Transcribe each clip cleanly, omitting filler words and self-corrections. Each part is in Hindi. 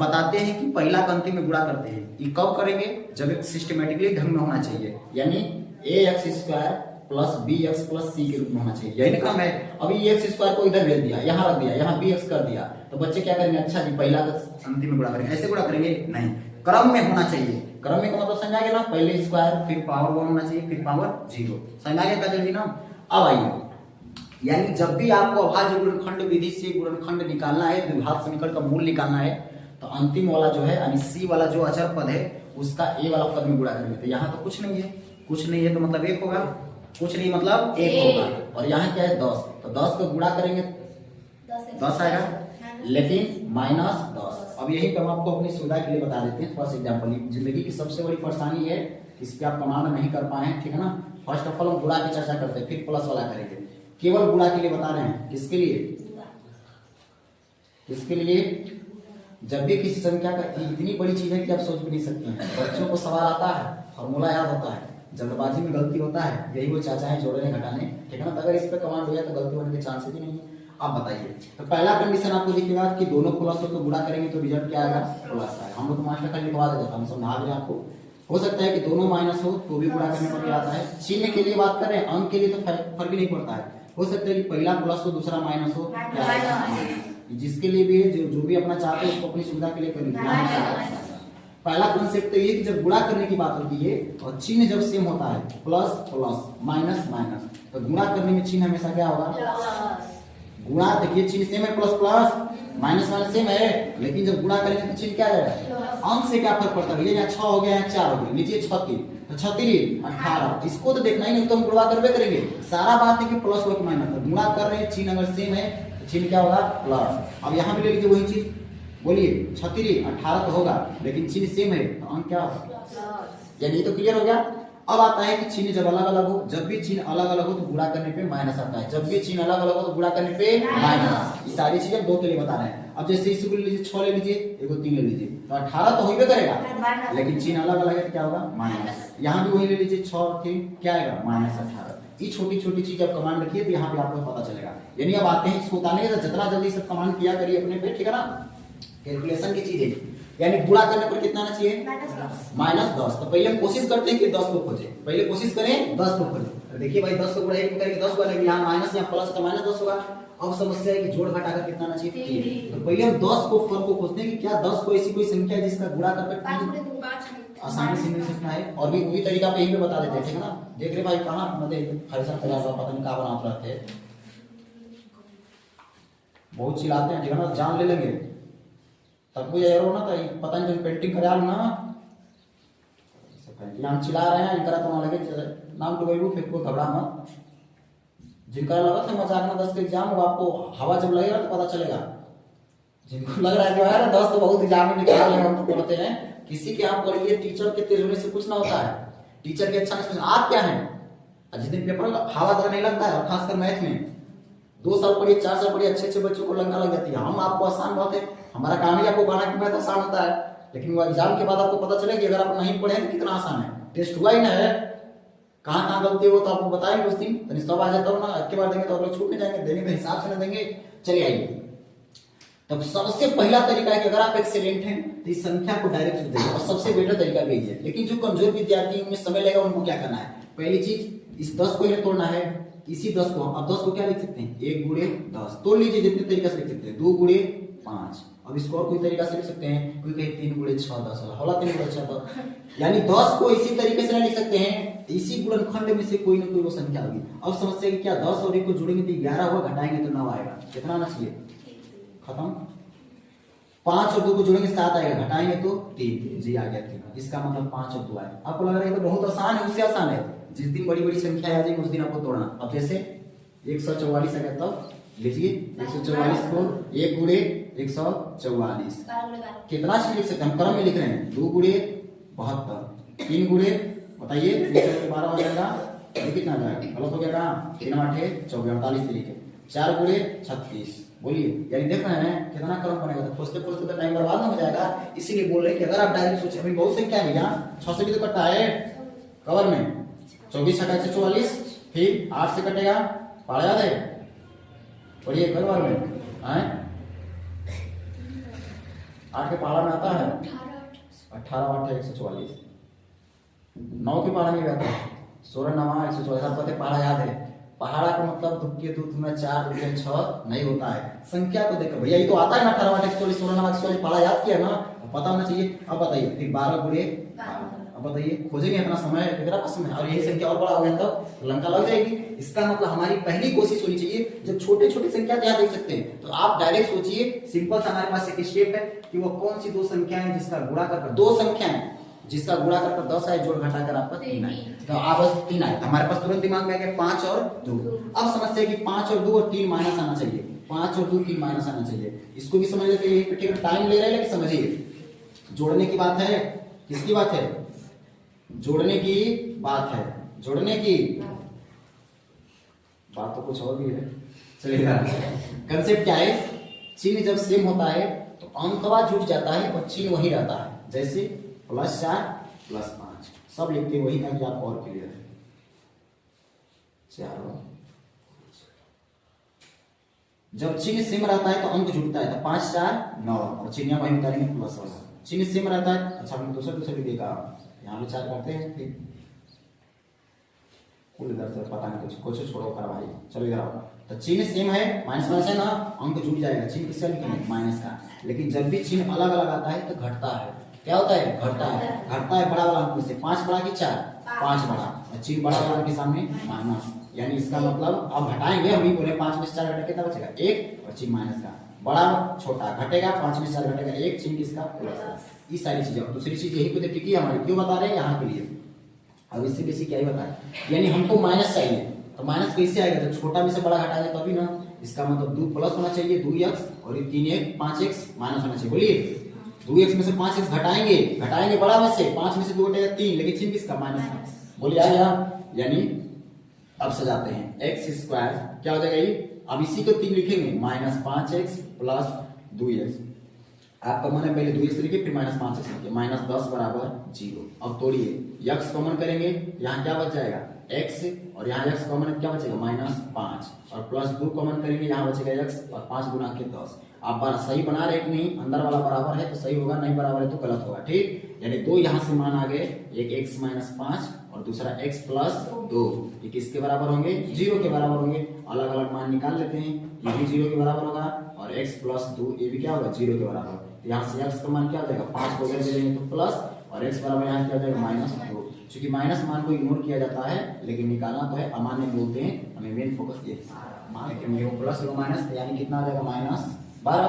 बताते हैं कि पहला का अंतिम में गुणा करते हैं। ये कब करेंगे? जब एक सिस्टमेटिकली ढंग में होना चाहिए, यानी ax² plus bx plus c के रूप में होना चाहिए। यही क्रम है। अभी ax² को इधर भेज दिया, यहाँ रख दिया, यहाँ bx कर दिया, तो बच्चे क्या करेंगे? अच्छा जी, पहला का अंतिम में गुणा करेंगे। ऐसे गुणा करेंगे नहीं, क्रम में होना चाहिए। क्रम में का मतलब समझ आ गया ना? पहले स्क्वायर, फिर पावर 1 होना चाहिए, फिर पावर 0। समझ आ गया क्या जल्दी ना? अब आइए, यानी जब भी आपको अभाज्य गुणनखंड विधि से गुणनखंड निकालना है, द्विघात समीकरण का मूल निकालना है, तो अंतिम वाला जो है यानी सी वाला जो अचर पद है उसका ए वाला पद में गुणा करेंगे। तो यहाँ तो कुछ नहीं है, कुछ नहीं है तो मतलब 1 होगा, कुछ नहीं मतलब 1 होगा। और यहाँ क्या है? 10, तो 10 को गुणा करेंगे 10 आएगा, लेकिन -10। अब यही पे हम आपको अपनी सुविधा के लिए बता देते हैं फर्स्ट एग्जाम्पल। जिंदगी की सबसे बड़ी परेशानी है, इस पे आप कमांड नहीं कर पाए हैं, ठीक है ना? फर्स्ट ऑफ ऑल हम गुणा की चर्चा करते हैं, फिर प्लस वाला करेंगे। केवल गुणा के लिए बता रहे हैं। किसके लिए? किसके लिए? जब भी किसी संख्या का इतनी बड़ी चीज है कि आप सोच भी नहीं सकते हैं। बच्चों को सवाल आता है, फॉर्मूला याद होता है, जल्दबाजी में गलती होता है, यही वो चाचा है जोड़ने घटाने, ठीक है ना? अगर इस पे कमांड हो जाए तो गलती होने के चांसेस ही नहीं है। आप बताइए, तो पहला कंडीशन आपको दिखेगा कि दोनों प्लस को गुणा करेंगे तो रिजल्ट क्या आएगा? प्लस आएगा। हम लोग मास्टर खाली लिखवा देते हैं, हम समझा दें आपको। हो सकता है कि दोनों माइनस हो तो भी गुणा करने पर क्या आता है? चिन्ह के लिए बात करें, अंक के लिए तो फर्क नहीं पड़ता है। हो सकता है कि पहला प्लस हो दूसरा माइनस हो, जिसके लिए भी जो भी अपना चाहते हैं उसको अपनी सुविधा के लिए कर लीजिए। पहला कॉन्सेप्ट तो ये कि जब गुणा करने की बात होती है और चिन्ह जब सेम होता है, प्लस प्लस माइनस माइनस, तो गुणा करने में चिन्ह हमेशा क्या होगा? गुणा। देखिए चिन्ह सेम है, plus plus minus minus same है, लेकिन जब गुणा करेंगे तो चिन्ह क्या है? अंक से क्या फर्क पड़ता है? यहाँ 6 हो गया, यहाँ 4 हो गया, लीजिए 36, तो 36 18। इसको तो देखना ही नहीं, तो हम गुणा करवे करेंगे। सारा बात है कि प्लस हो कि माइनस हो, गुणा कर रहे हैं, चिन्ह अगर सेम है तो चिन्ह क्या होगा? प्लस। अब यहाँ भी ले लीजिए वही चीज, बोलिए 36 18 तो होगा, लेकिन चिन्ह सेम है तो अंक क्या होगा? यानी तो क्लियर हो गया। अब आता है कि चिन्ह जब अलग अलग हो, जब भी चिन्ह अलग अलग हो तो गुणा करने पे माइनस आता है, जब भी चिन्ह अलग अलग हो तो गुणा करने पे माइनस। ये सारी चीजें 2 के लिए बता रहे हैं। अब जैसे इसी को ले लीजिए, 6 ले लीजिए, एगो 3 ले लीजिए, तो 18 तो होइबे करेगा, लेकिन चिन्ह अलग अलग है तो क्या होगा? माइनस। यहाँ भी वही ले लीजिए, 6 3 क्या आएगा? -18। ये छोटी छोटी चीज आप कमांड रखिए तो यहाँ पे आपको पता चलेगा। यानी अब आते हैं इसको उतारने का, जितना जल्दी सब कमांड किया करिए अपने पे, ठीक है ना? कैलकुलेशन की चीज है, यानी गुणा करने पर कितना आना चाहिए? -10। तो पहले हम कोशिश करते हैं कि 10 को खोजें, पहले कोशिश करें 10 को खोजें। देखिए भाई 10 को गुणा 1 करेंगे 10 होगा, लेकिन यहाँ माइनस यहाँ प्लस तो -10 होगा। अब समस्या है कि जोड़ घटाकर कितना आना चाहिए? 3। तो पहले हम 10 को फर्क को खोजते हैं कि क्या 10 को ऐसी कोई संख्या है जिसका गुणा करके आसानी से मिल सकता है। और भी वही तरीका पे यही पे बता देते हैं, ठीक है ना? देख रहे भाई कहाँ मतलब फैशन तैयार हुआ, पता नहीं कहाँ बनाते रहते हैं, बहुत चिल्लाते हैं, ठीक है ना? जान ले लेंगे तब को यार ना, तो पता नहीं तुम पेंटिंग करा लो ना, हम चिल्ला रहे हैं इनका तो लगे नाम डुबेबू, फिर कोई घबरा मत। जिनका लगा था मजाक में 10 का एग्जाम, वो आपको हवा जब लगेगा तो पता चलेगा। जिनको लग रहा है कि यार 10 तो बहुत एग्जाम में निकाल रहे हैं, हम तो बोलते हैं किसी के आप पढ़िए, टीचर के तेज होने से कुछ ना होता है, टीचर के अच्छा नहीं। आप क्या है, जिस दिन पेपर हवा तक नहीं लगता है, और खासकर मैथ में 2 साल पढ़िए 4 साल पढ़िए, अच्छे अच्छे बच्चों को लंका लग जाती है। हम आपको आसान बात है, हमारा काम ही आपको कहना कि मैथ आसान होता है, लेकिन वो एग्जाम के बाद आपको पता चले कि अगर आप नहीं पढ़े तो कितना आसान है। टेस्ट हुआ ही ना है, कहाँ कहाँ गलती हो तो आपको बताएंगे उस दिन, तो सब आ जाता हो ना, एक बार देंगे तो आप लोग छूट नहीं जाएंगे, देंगे तो हिसाब से ना देंगे। चलिए आइए, तब सबसे पहला तरीका है कि अगर आप एक्सीलेंट हैं तो इस संख्या को डायरेक्ट लिख देंगे, और सबसे बेटर तरीका भी है। लेकिन जो कमजोर विद्यार्थी उनमें समय लगेगा, उनको क्या करना है? पहली चीज इस 10 को ही तोड़ना है, इसी 10 को अब 10 को क्या लिख सकते हैं? 1 गुणे 10 तोड़ लीजिए, जितने तरीके से लिख सकते हैं, 2 गुणे 5। अब इसको और कोई तरीका से लिख सकते हैं, कोई कहे 3 गुणे 6 10 होला 3 गुणे 6 10, यानी 10 को इसी तरीके से लिख सकते हैं, इसी गुणनखंड में से कोई ना कोई वो संख्या होगी। अब समस्या है कि क्या 10 और 1 को जोड़ेंगे तो 11 होगा, घटाएंगे तो 9 आएगा, कितना आना चाहिए? खत्म। 5 और 2 को जोड़ेंगे 7 आएगा, घटाएंगे तो 3, जी आ गया 3। इसका मतलब 5 और 2 आए। आपको लग रहा है तो बहुत आसान है, उससे आसान है। जिस दिन बड़ी बड़ी संख्या आ जाएगी उस दिन आपको तोड़ना। अब जैसे 144 है, तब लिखिए 144 को 1 गुणे 144, कितना चीज लिख सकते हैं? हम क्रम में लिख रहे हैं, 2 गुणे 72, 3 गुणे बताइए 12 हो जाएगा, ये कितना आ जाएगा? गलत हो गया, 3 8 24 48 तरीके, 4 गुणे 36, बोलिए। यानी देख रहे हैं कितना क्रम बनेगा, तो खोजते खोजते तो टाइम बर्बाद ना हो जाएगा। इसीलिए बोल रहे हैं कि अगर आप डायरेक्ट सोचे, अभी बहुत संख्या है भैया, 6 से भी तो कटा है कवर में, 24 हटा 144, फिर 8 से कटेगा, पढ़ा याद है? पढ़िए कवर में आए। 8 के पहाड़ा में आता है 18 8 है 144। 9 के पहाड़ा में भी आता है 16 9 144। आपको पता है पहाड़ा याद है, पहाड़ा का मतलब तुक्के दूत में 4 2 6 नहीं होता है। संख्या को देखकर भैया ये तो आता है ना 18 8 144 16 9 144 पहाड़ा याद किया ना, पता होना चाहिए। अब बताइए फिर 12 गुणे, अब बताइए खोजेंगे, इतना समय कितना पास में, और यही संख्या और बड़ा हो गया तो लंका लग जाएगी। इसका मतलब हमारी पहली कोशिश होनी चाहिए जब छोटे छोटे संख्या क्या देख सकते हैं तो आप डायरेक्ट सोचिए, सिंपल सा हमारे पास एक स्टेप है कि वो कौन सी दो संख्याएं जिसका गुणा कर, दो संख्याएं जिसका गुणा कर 10 है, जोड़ घटाकर आपका 3 आए, तो आप बस 3 आए, हमारे पास तुरंत दिमाग में आ गया 5 और 2। अब समस्या है कि 5 और 2 और 3 माइनस आना चाहिए, 5 और 2 3 माइनस आना चाहिए। इसको भी समझ लेते हैं, ठीक है टाइम ले रहे हैं लेकिन समझिए जोड़ने की बात है, किसकी बात है, जोड़ने की बात है, जोड़ने की बात तो कुछ और भी है। चलिएगा कंसेप्ट क्या है, चिन्ह जब सेम होता है तो अंकवा जुट जाता है और चिन्ह वही रहता है। जैसे +4 +5 सब लिखते वही है कि आपको और क्लियर है। 4 जब चिन्ह सेम रहता है तो अंक जुटता है, तो 5 4 9 और चिन्ह वही उतारेंगे प्लस वाला। चिन्ह सेम रहता है, अच्छा हमने दूसरा भी देखा, यहाँ पे 4 करते हैं फिर कुल इधर से पता नहीं कुछ छोड़ो कर भाई। चलो इधर आओ, तो चिन्ह सेम है, माइनस माइनस है ना, अंक जुट जाएगा। चिन्ह किसका लिखेंगे, माइनस का। लेकिन जब भी चिन्ह अलग अलग आता है तो घटता है, क्या होता है, घटता है। घटता है बड़ा वाला अंक से, 5 बड़ा कि 4, 5 बड़ा, चिन्ह बड़ा वाला के सामने माइनस, यानी इसका मतलब अब घटाएंगे, हम भी बोले 5 में से 4 घटे कितना बचेगा 1 और चिन्ह माइनस का, बड़ा छोटा घटेगा, 5 में से 4 घटेगा 1, चिन्ह किसका प्लस। ये सारी चीजें, और दूसरी चीज यही को टिकी हमारी, क्यों बता रहे हैं यहाँ के लिए, अब इससे बेसी क्या ही बताएं, यानी हमको माइनस चाहिए, तो माइनस कैसे आएगा, जब छोटा में से बड़ा घटाएंगे तभी ना। इसका मतलब 2 प्लस होना चाहिए 2x और ये 3x 5x माइनस होना चाहिए। बोलिए 2x में से 5x घटाएंगे बड़ा में से, 5 में से 2 घटेगा 3, लेकिन चिन्ह किसका माइनस। बोलिए आ गया, यानी अब सजाते हैं x² क्या हो जाएगा ये, अब इसी को 3 लिखेंगे -5x प्लस 2x। आपका मन है पहले 2x लिखिए फिर -5x लिखिए, -10 बराबर 0। अब तोड़िए, x कॉमन करेंगे, यहाँ क्या बच जाएगा x, और यहाँ x कॉमन क्या बचेगा -5, और प्लस 2 कॉमन करेंगे, यहाँ बचेगा x, और 5 गुना के 10। आप सही बना रहे कि नहीं, अंदर वाला बराबर है तो सही होगा, नहीं बराबर है तो गलत होगा, ठीक। यानी 2 यहाँ से मान आ गए, एक x -5 और दूसरा x प्लस 2, ये किसके बराबर होंगे, 0 के बराबर होंगे। अलग अलग मान निकाल लेते हैं, ये भी 0 के बराबर होगा और x प्लस 2 ये भी क्या होगा 0 के बराबर। तो यहाँ से x का मान क्या हो जाएगा 5 को उधर दे देंगे तो प्लस, और x बराबर यहाँ क्या हो जाएगा -2। क्योंकि माइनस मान को इग्नोर किया जाता है लेकिन निकालना तो है, अमान्य बोलते हैं, हमें मेन फोकस ये मान के वो प्लस वो माइनस, यानी कितना आ जाएगा -12।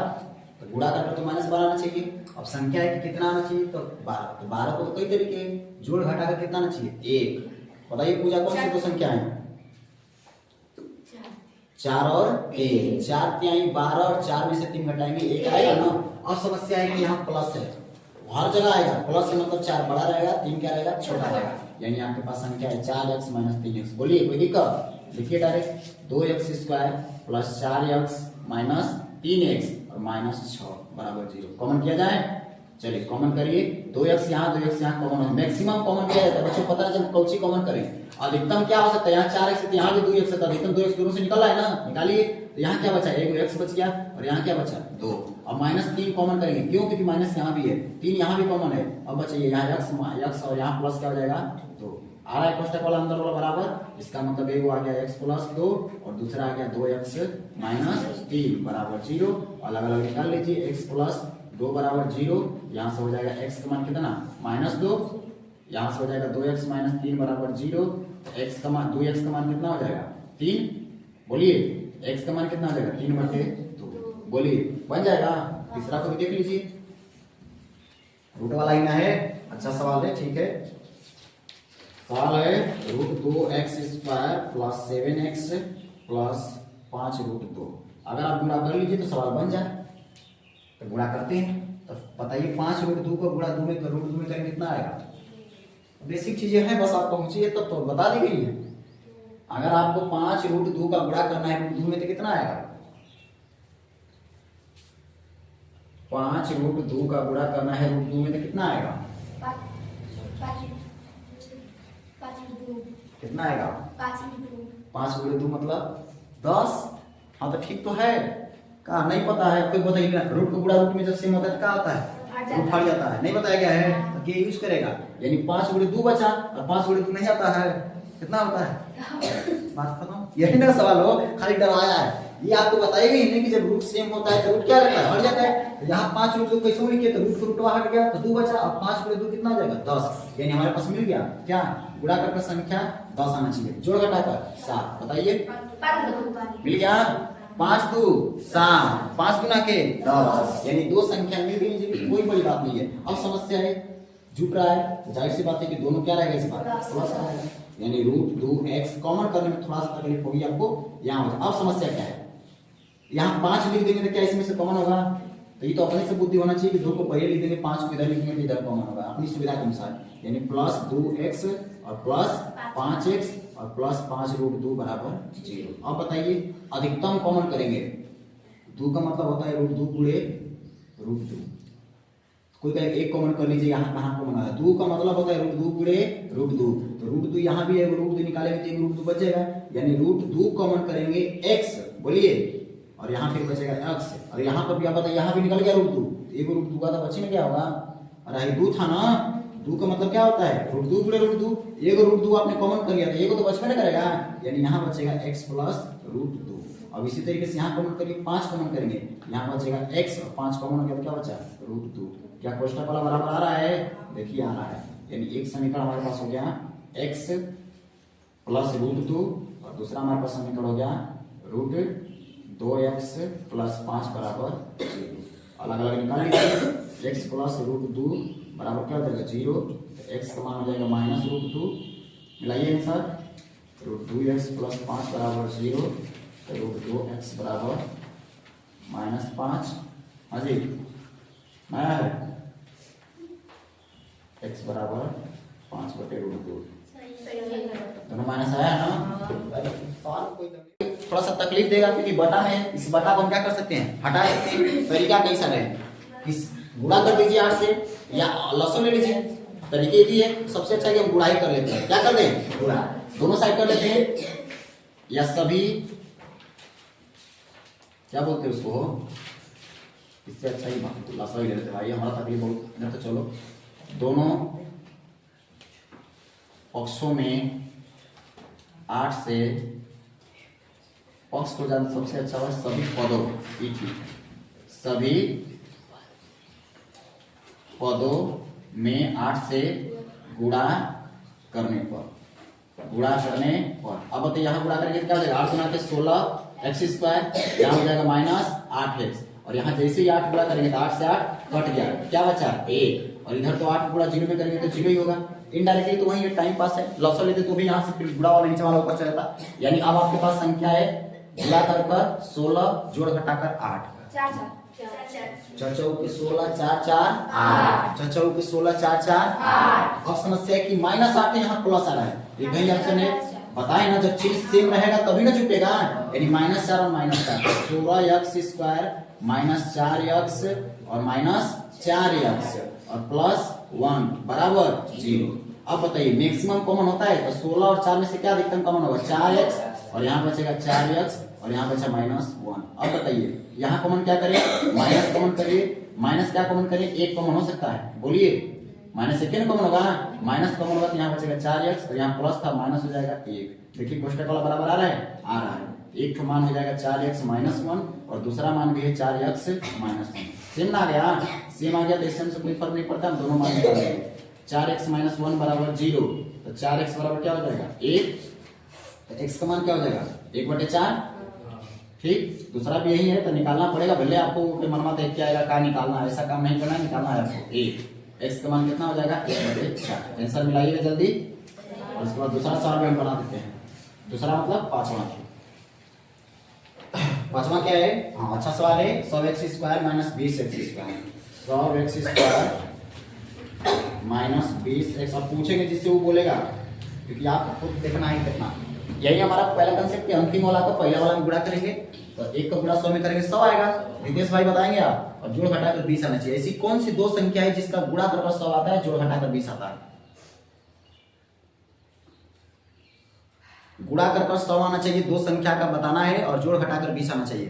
तो गुणा करके तो -12 आना चाहिए। अब संख्या है कि कितना आना चाहिए तो 12, तो 12 को तो कई तरीके जोड़ घटा कर कितना आना चाहिए 1। बताइए पूजा कौन सी दो संख्या है, 4 और 3, 4 तिहाई 12 और 4 में से 3 घटाएंगे 1 आएगा ना। अब समस्या है कि यहाँ प्लस है, हर जगह आएगा प्लस का मतलब 4 बड़ा रहेगा, 3 क्या रहेगा छोटा रहेगा, यानी आपके पास संख्या है 4x - 3x। बोलिए कोई दिक्कत, लिखिए direct 2x² plus 4x minus 3x और -6 बराबर 0। कॉमन किया जाए, चलिए कॉमन करिए, 2x यहाँ कॉमन है, मैक्सिमम कॉमन किया जाता है बच्चों, पता चल कौन सी कॉमन करें। अधिकतम क्या हो सकता है, यहाँ 4x है तो यहाँ भी 2x है, तो अधिकतम 2x दोनों से निकल रहा है ना, निकालिए। तो यहाँ क्या बचा, एक x बच गया और यहाँ क्या बचा 2। अब -3 कॉमन करेंगे, क्यों, क्योंकि माइनस यहाँ भी है, 3 यहाँ भी कॉमन है। अब बचिए यहाँ x और यहाँ प्लस क्या हो जाएगा 2। आ रहा है कोष्टक वाला अंदर वाला बराबर, इसका मतलब एक आ गया x प्लस 2 और दूसरा आ गया 2x - 3 बराबर 0। अलग अलग निकाल लीजिए, x प्लस 2 बराबर 0, यहाँ से हो जाएगा x का मान कितना -2, यहाँ से हो जाएगा 2x - 3 बराबर 0। x का मान 2x का मान कितना हो जाएगा 3। बोलिए x का मान कितना हो जाएगा 3/2। बोलिए बन जाएगा। तीसरा को भी देख लीजिए, रूट वाला ही ना है, अच्छा सवाल है, ठीक है। सवाल है √2x² प्लस 7x प्लस 5√2। अगर आप गुणा कर लीजिए तो सवाल बन जाए, तो गुणा करते हैं। तो बताइए 5√2 को गुणा 2 में √2 में करेंगे कितना आएगा। बेसिक चीजें हैं, बस आप पहुंचिए तब तो बता दी गई है। अगर आपको 5√2 का गुणा करना है √2 में तो कितना आएगा, 5√2 का गुणा करना है √2 में तो कितना आएगा, कितना आएगा 5√2 मतलब 10। हाँ तो ठीक तो है, कहा नहीं पता है कोई बताइए, रूट को गुणा रूट में जब सेम होता है तो क्या होता है रूट हट जाता है, नहीं बताया गया है तो के यूज करेगा, यानी 5 गुणे 2 बचा और 5 गुणे 2 नहीं आता है, कितना होता है? बात खत्म। यही ना सवाल हो, खाली डराया है। ये आपको बताएगा ही नहीं कि जब रूट सेम होता है तो रूट क्या रहता है, हट जाता है। तो यहाँ 5 रूट 2 कैसे लिखे, तो रूट रूट हट गया तो 2 बचा और 5 गुणे 2 कितना हो जाएगा 10, यानी हमारे पास मिल गया क्या, गुणा करके संख्या 10 आना चाहिए, जोड़ घटाकर 7, बताइए मिल गया 5 2 7, 5 गुना के 10, यानी दो संख्या मिल गई जी, कोई बड़ी बात नहीं है। अब समस्या है जुट रहा है तो जाहिर सी बात है कि दोनों क्या रहेगा इस बार थोड़ा सा रहेगा, यानी रूट 2x कॉमन करने में थोड़ा सा तकलीफ होगी आपको यहाँ हो जाए। अब समस्या क्या है, यहाँ 5 लिख देंगे तो क्या इसमें से कॉमन होगा, तो ये तो अपने से बुद्धि होना चाहिए कि 2 को पहले लिख देंगे, 5 को इधर लिखेंगे तो इधर कॉमन होगा अपनी सुविधा के अनुसार, यानी प्लस 2x और प्लस 5x और प्लस 5 रूट 2 बराबर 0। अब बताइए अधिकतम कॉमन करेंगे, 2 का मतलब होता है रूट 2 गुणे रूट 2, कोई कहे 1 कॉमन कर लीजिए, यहाँ कहाँ कॉमन आया, 2 का मतलब होता है रूट 2 गुणे रूट 2, तो रूट 2 यहाँ भी है, रूट 2 निकालेंगे तो एक रूट 2 बचेगा, यानी रूट 2 कॉमन करेंगे x बोलिए और यहाँ फिर बचेगा x, और यहाँ पर भी आप बताइए यहाँ भी निकल गया रूट 2, एक रूट 2 का तो बचे में क्या होगा, अरे 2 था ना, 2 का मतलब क्या होता है रूट 2 गुणे रूट 2, एक रूट 2 आपने कॉमन कर लिया तो एक तो बचपन करेगा, यानी यहाँ बचेगा x प्लस रूट 2। अब इसी तरीके से यहाँ कॉमन करिए, 5 कॉमन करेंगे, यहाँ बचेगा x और 5 कॉमन हो गया तो क्या बचा रूट 2। क्या कोष्ठक वाला बराबर आ रहा है, देखिए आ रहा है, यानी एक समीकरण हमारे पास हो गया x प्लस रूट 2 और दूसरा हमारे पास समीकरण हो गया रूट 2x प्लस 5 बराबर 0। अलग अलग निकाल लीजिए, x प्लस रूट 2 बराबर क्या हो जाएगा 0, तो x का मान हो जाएगा माइनस रूट 2, मिलाइए आंसर, रूट 2x प्लस 5 बराबर 0, तो रूट 2x बराबर माइनस 5, हाँ जी आया है, x बराबर 5 बटे रूट 2, दोनों माइनस आया है ना। थोड़ा सा तकलीफ देगा क्योंकि बटा है, इस बटा को हम क्या कर सकते हैं हटा सकते हैं, तरीका कैसा है, इस गुणा कर दीजिए 8 से या लसो ले लीजिए, तरीके ये है सबसे अच्छा कि हम गुणा ही कर लेते हैं, क्या कर दें गुणा, दोनों साइड कर लेते हैं, या सभी क्या बोलते हैं उसको, इससे अच्छा ही लसा ही ले लेते भाई, हमारा तकलीफ बहुत इधर, तो चलो दोनों पक्षों में 8 से पक्ष को जाना सबसे अच्छा है, सभी पदों सभी पदों में 8 से गुणा करने पर, अब बताइए यहाँ गुणा करेंगे क्या हो जाएगा, 8 गुणा के 16 एक्स स्क्वायर, यहाँ हो जाएगा माइनस 8x, और यहाँ जैसे ही 8 गुणा करेंगे तो 8 से 8 कट गया, क्या बचा 1, और इधर तो 8 गुणा 0 में करेंगे तो 0 ही होगा, इनडायरेक्टली तो वही टाइम पास है, लॉस लेते तो भी यहाँ से फिर गुणा वाला नीचे वाला ऊपर चला जाता, यानी अब आपके पास संख्या है गुणा कर 16 जोड़ घटाकर 8, चौचौ के 16 4 4 8, चौचौ के 16 4 4 8। अब समस्या है कि माइनस 8 है, यहाँ प्लस आ रहा है, ये कहीं ऑप्शन है बताए ना, जब चीज सेम रहेगा तभी ना छूटेगा, यानी -4 और -4, 16x स्क्वायर माइनस 4x और माइनस 4x और प्लस 1 बराबर 0। अब बताइए मैक्सिमम कॉमन होता है तो 16 और 4 में से क्या अधिकतम कॉमन होगा 4x, और यहाँ बचेगा 4x और यहाँ बचा -1। अब बताइए यहाँ कॉमन क्या करें, माइनस कॉमन करिए, माइनस क्या कॉमन करिए, 1 कॉमन हो सकता है, बोलिए माइनस 1 कॉमन होगा, माइनस कॉमन होगा तो यहाँ बचेगा 4x और यहाँ प्लस था माइनस हो जाएगा 1। देखिए कोष्ठक वाला बराबर आ रहा है, आ रहा है, एक मान हो जाएगा 4x -1 और दूसरा मान भी है 4x -1, सेम ना आ गया, सेम आ गया तो इससे कोई फर्क नहीं पड़ता, हम दोनों मान निकाल लेंगे, 4x -1 बराबर 0, तो 4x बराबर क्या हो जाएगा 1, तो x का मान क्या हो जाएगा 1/4, ठीक, दूसरा भी यही है तो निकालना पड़ेगा, भले आपको मनवा देख के आएगा क्या निकालना, ऐसा काम नहीं करना, निकालना है आपको 1, x का मान कितना हो जाएगा 1/4, आंसर मिलाइएगा जल्दी, और उसके बाद दूसरा सवाल भी हम बना देते हैं, दूसरा मतलब पांचवा क्या है, हाँ अच्छा सवाल है, 100x square minus 20x square, 100x square minus 20x, अब पूछेंगे जिससे वो बोलेगा, क्योंकि आपको खुद देखना है कितना, यही हमारा पहला कंसेप्ट है, अंतिम वाला तो पहला वाला हम गुणा करेंगे, तो 1 का गुणा 100 में करेंगे 100 आएगा, रितेश भाई बताएंगे आप, और जोड़ घटाकर 20 आना चाहिए, ऐसी कौन सी दो संख्या है जिसका गुणा करके 100 आता है, जोड़ घटाकर 20 आता है, गुणा कर 100 आना चाहिए, दो संख्या का बताना है और जोड़ घटाकर 20 आना चाहिए,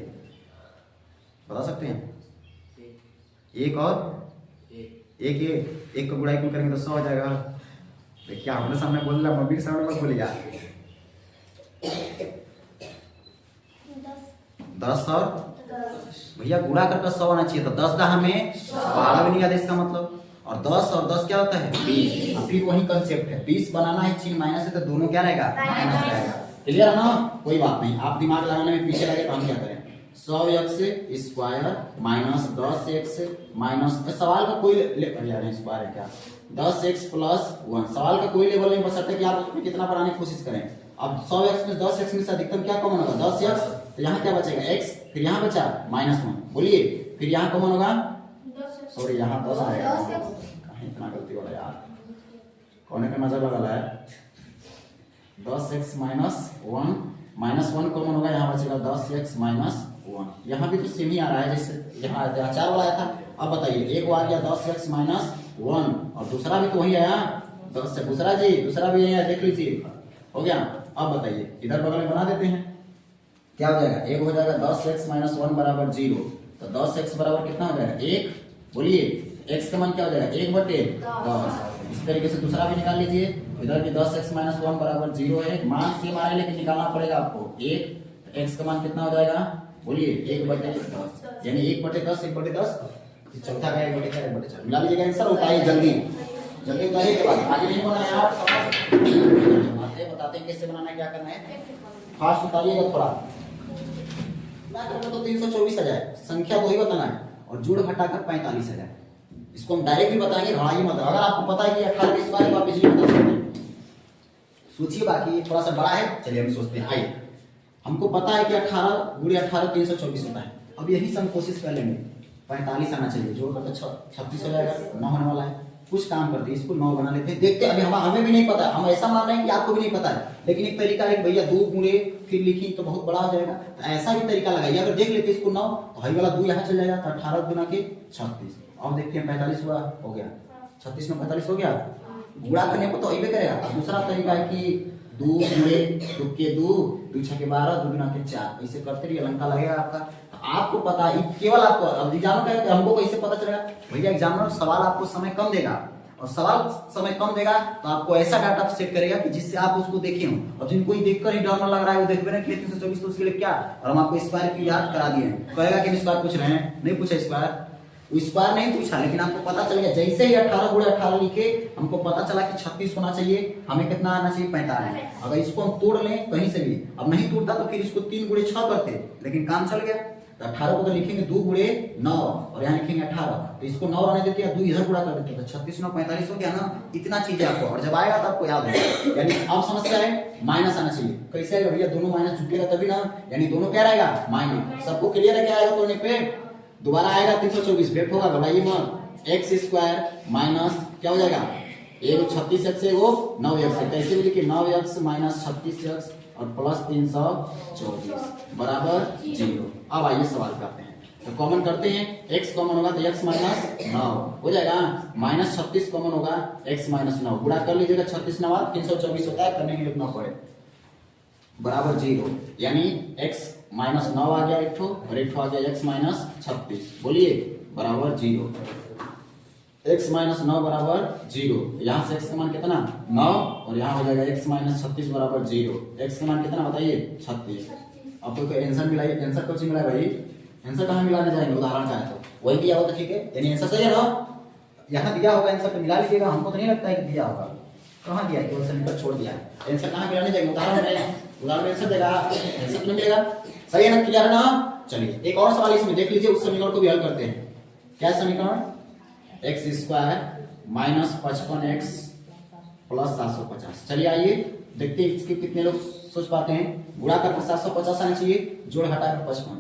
बता सकते हैं 1 और 1, एक का गुणा क्यों करेंगे तो 100 हो जाएगा। देखिए आपने सामने बोल रहा, मम्मी के सामने मत बोलिएगा। 10 और भैया गुणा करके 100 आना चाहिए, तो 10 का हमें 12 भी नहीं आता इसका मतलब। और 10 और 10 क्या होता है 20। फिर वही कंसेप्ट है, 20 बनाना है, चिन्ह माइनस है तो दोनों क्या रहेगा माइनस रहेगा। क्लियर है ना, कोई बात नहीं, आप दिमाग लगाने में पीछे लगे तो हम क्या करें। 100x square minus 10x minus, सवाल का कोई स्क्वायर है क्या, 10x प्लस 1, सवाल का कोई लेवल नहीं बशर्ते कि आप उसमें कितना बढ़ाने की कोशिश करें। अब 100x में 10x में से अधिकतम क्या कॉमन होगा 10x, तो यहाँ क्या बचेगा x, फिर यहाँ बचा -1, बोलिए फिर यहाँ कॉमन होगा, सॉरी यहाँ 10 आएगा, कहीं इतना गलती वाला यार, कोने पे नजर लगा है। 10x माइनस 1 कॉमन होगा, यहाँ बचेगा 10x -1। यहाँ भी तो सेम ही आ रहा है जैसे यहाँ 4 वाला आया था। अब बताइए एक वो आ गया 10x -1 और दूसरा भी तो वही आया 10 से, दूसरा भी यही है, देख लीजिए हो गया। अब बताइए इधर बगल में बना देते हैं, क्या हो जाएगा, एक हो जाएगा 10x -1 बराबर 0, तो 10x बराबर कितना हो जाएगा 1, बोलिए x का मान क्या हो जाएगा 1/10। इस तरीके से दूसरा भी निकाल लीजिए, इधर भी 10x -1 बराबर 0 है, मान सेम आ रहा है लेकिन निकालना पड़ेगा आपको 1, तो x का मान कितना हो जाएगा, बोलिए 1/10, यानी 1/10 चौथा का 1/4 मिला लीजिएगा आंसर। उठाइए जल्दी उतारिए, के बाद आगे नहीं होना है यार, बताते हैं कैसे बनाना है, क्या करना है, फास्ट उतारिएगा थोड़ा। मैं करता तो 324 आ जाए, संख्या वही बताना है और जोड़ घटाकर 45 आ जाए। इसको हम डायरेक्ट भी बताएंगे, घड़ाई मत, अगर आपको पता है कि 18 के बारे में आप इजीली बता सकते हैं। सोचिए, बाकी थोड़ा सा बड़ा है, चलिए हम सोचते हैं। आइए, हमको पता है कि 18 × 18 324 होता है। अब यही से हम कोशिश कर लेंगे, 45 आना चाहिए, जोड़कर तो 36 हो जाएगा, 9 होने वाला है। कुछ काम करते हैं, इसको 9 बना लेते हैं, देखते हैं। अभी हमें भी नहीं पता, हम ऐसा मान रहे हैं कि आपको भी नहीं पता है, लेकिन एक तरीका है भैया 2 गुणे फिर लिखी तो बहुत बड़ा हो जाएगा, तो ऐसा भी तरीका लगाइए। अगर देख लेते इसको 9 तो हई वाला 2 यहाँ चल जाएगा, तो 18 गुना के 36। अब देखते हैं 45 हुआ, हो गया 36 में 45 हो गया, गुणा करने को तो अइबे करेगा। दूसरा तरीका है कि 2 गुणे 2 के 2, 2 6 के 12, 2 गुना के 4, ऐसे करते रहिए, लंका लगेगा आपका। आपको पता है, केवल आपको अब एग्जाम का है, हमको कैसे पता चलेगा भैया, एग्जामिनर सवाल आपको समय कम देगा, और सवाल समय कम देगा तो आपको ऐसा डाटा सेट करेगा कि जिससे आप उसको देखे हो। अब जिनको ही देखकर ही डर न लग रहा है, वो देखबे ना कि 324 तो उसके लिए क्या, और हम आपको स्क्वायर की याद करा दिए हैं, कहेगा कि स्क्वायर पूछ रहे हैं, नहीं पूछा स्क्वायर, स्क्वायर नहीं पूछा, लेकिन आपको पता चल गया। जैसे ही 18 × 18 लिखे, हमको पता चला कि 36 होना चाहिए, हमें कितना आना चाहिए 45। अगर इसको हम तोड़ लें कहीं से भी, अब नहीं टूटता तो फिर इसको 3 × 6 करते, लेकिन काम चल गया। तो 18 को तो लिखेंगे 2 × 9 और यहाँ लिखेंगे 18, तो इसको 9 रहने देते हैं, 2 इधर गुणा कर देते हैं, तो 36 9 45 हो गया ना। इतना चीज है आपको, और जब आएगा तो आपको याद होगा। यानी अब समस्या है माइनस आना चाहिए, कैसे आएगा भैया, दोनों माइनस झुकेगा तभी ना, यानी दोनों क्या रहेगा माइनस। सबको क्लियर है क्या आएगा तोड़ने पे, दोबारा आएगा 324 वेट होगा, घबराइए मत। x² माइनस क्या हो जाएगा, एगो 36x एगो 9x, कैसे भी लिखिए 9x माइनस 36x और प्लस 324 बराबर 0। अब आइए सवाल करते हैं, तो कॉमन करते हैं, x कॉमन होगा तो x - 9 हो जाएगा, -36 कॉमन होगा, x - 9 गुणा कर लीजिएगा, 36 9 324 होता है, करने के लिए उतना पड़े बराबर 0, यानी x -9 आ गया एक ठो, और एक ठो आ गया x - 36, बोलिए बराबर 0। x - 9 बराबर 0, यहाँ से x का मान कितना 9, और यहाँ हो जाएगा x - 36 बराबर 0। x का मान कितना बताइए 36। अब तो आंसर मिलाइए, आंसर कौन सी मिला भाई, आंसर कहाँ मिलाने जाएंगे, उदाहरण का है तो वही दिया होगा, ठीक है, यानी आंसर सही है ना, यहाँ दिया होगा आंसर तो मिला लीजिएगा। हमको तो नहीं लगता है कि दिया होगा, कहाँ दिया है, केवल समीकरण छोड़ दिया है, आंसर कहाँ मिलाने जाएंगे, उदाहरण में आंसर देगा, आंसर तो मिलेगा, सही है ना, क्लियर है ना। चलिए एक और सवाल इसमें देख लीजिए, उस समीकरण को भी हल करते हैं। क्या समीकरण, x² माइनस 55x प्लस 750। चलिए आइए देखते हैं इसके कितने लोग सोच पाते हैं। गुणा करके 750 आना चाहिए, जोड़ घटाकर 55।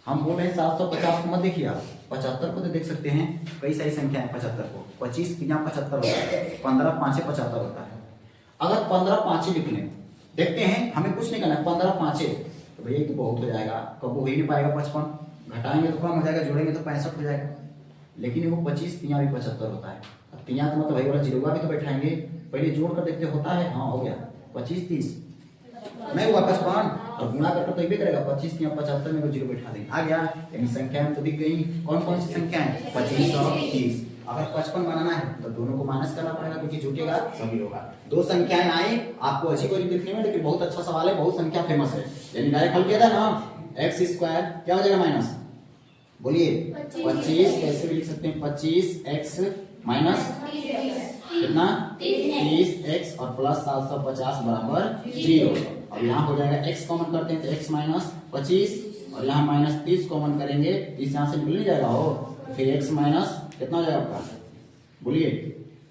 हम बोल रहे हैं 750 को मत देखिए आप, 75 को तो देख सकते हैं, कई सारी संख्या है 75 को, 25 × 75 होता है, 15 5 75 होता है। अगर 15 5 लिख लें, देखते हैं, हमें कुछ नहीं करना है, 15 5 तो भैया तो बहुत हो जाएगा, कब हो ही नहीं पाएगा 55, घटाएंगे तो कम हो जाएगा, जोड़ेंगे तो 65 हो जाएगा, लेकिन वो 25 3 भी 75 होता है। अब 3 तो मतलब वही वाला जीरोगा भी तो बैठाएंगे, पहले जोड़ कर देखते होता है, हाँ हो गया 25 30 नहीं हुआ 55, और गुणा करके तो ये करेगा 25 या 75 में को 0 बैठा देंगे, आ गया। यानी संख्या में तो दिख गई कौन कौन सी संख्या है, 25 और 30। अगर 55 बनाना है तो दोनों को माइनस करना पड़ेगा क्योंकि जुटेगा सभी होगा। दो संख्याएं आई आपको अच्छी कोई दिखने में, लेकिन बहुत अच्छा सवाल है, बहुत संख्या फेमस है। यानी डायरेक्ट हल किया था ना, x स्क्वायर क्या हो जाएगा माइनस, बोलिए 25 कैसे भी लिख सकते हैं, 25x माइनस कितना 30x और प्लस 750 बराबर 0। अब यहाँ हो जाएगा x कॉमन करते हैं तो x माइनस 25 और यहाँ माइनस 30 कॉमन करेंगे, 30 यहाँ से निकल नहीं जाएगा हो, फिर x माइनस कितना हो जाएगा आपका, बोलिए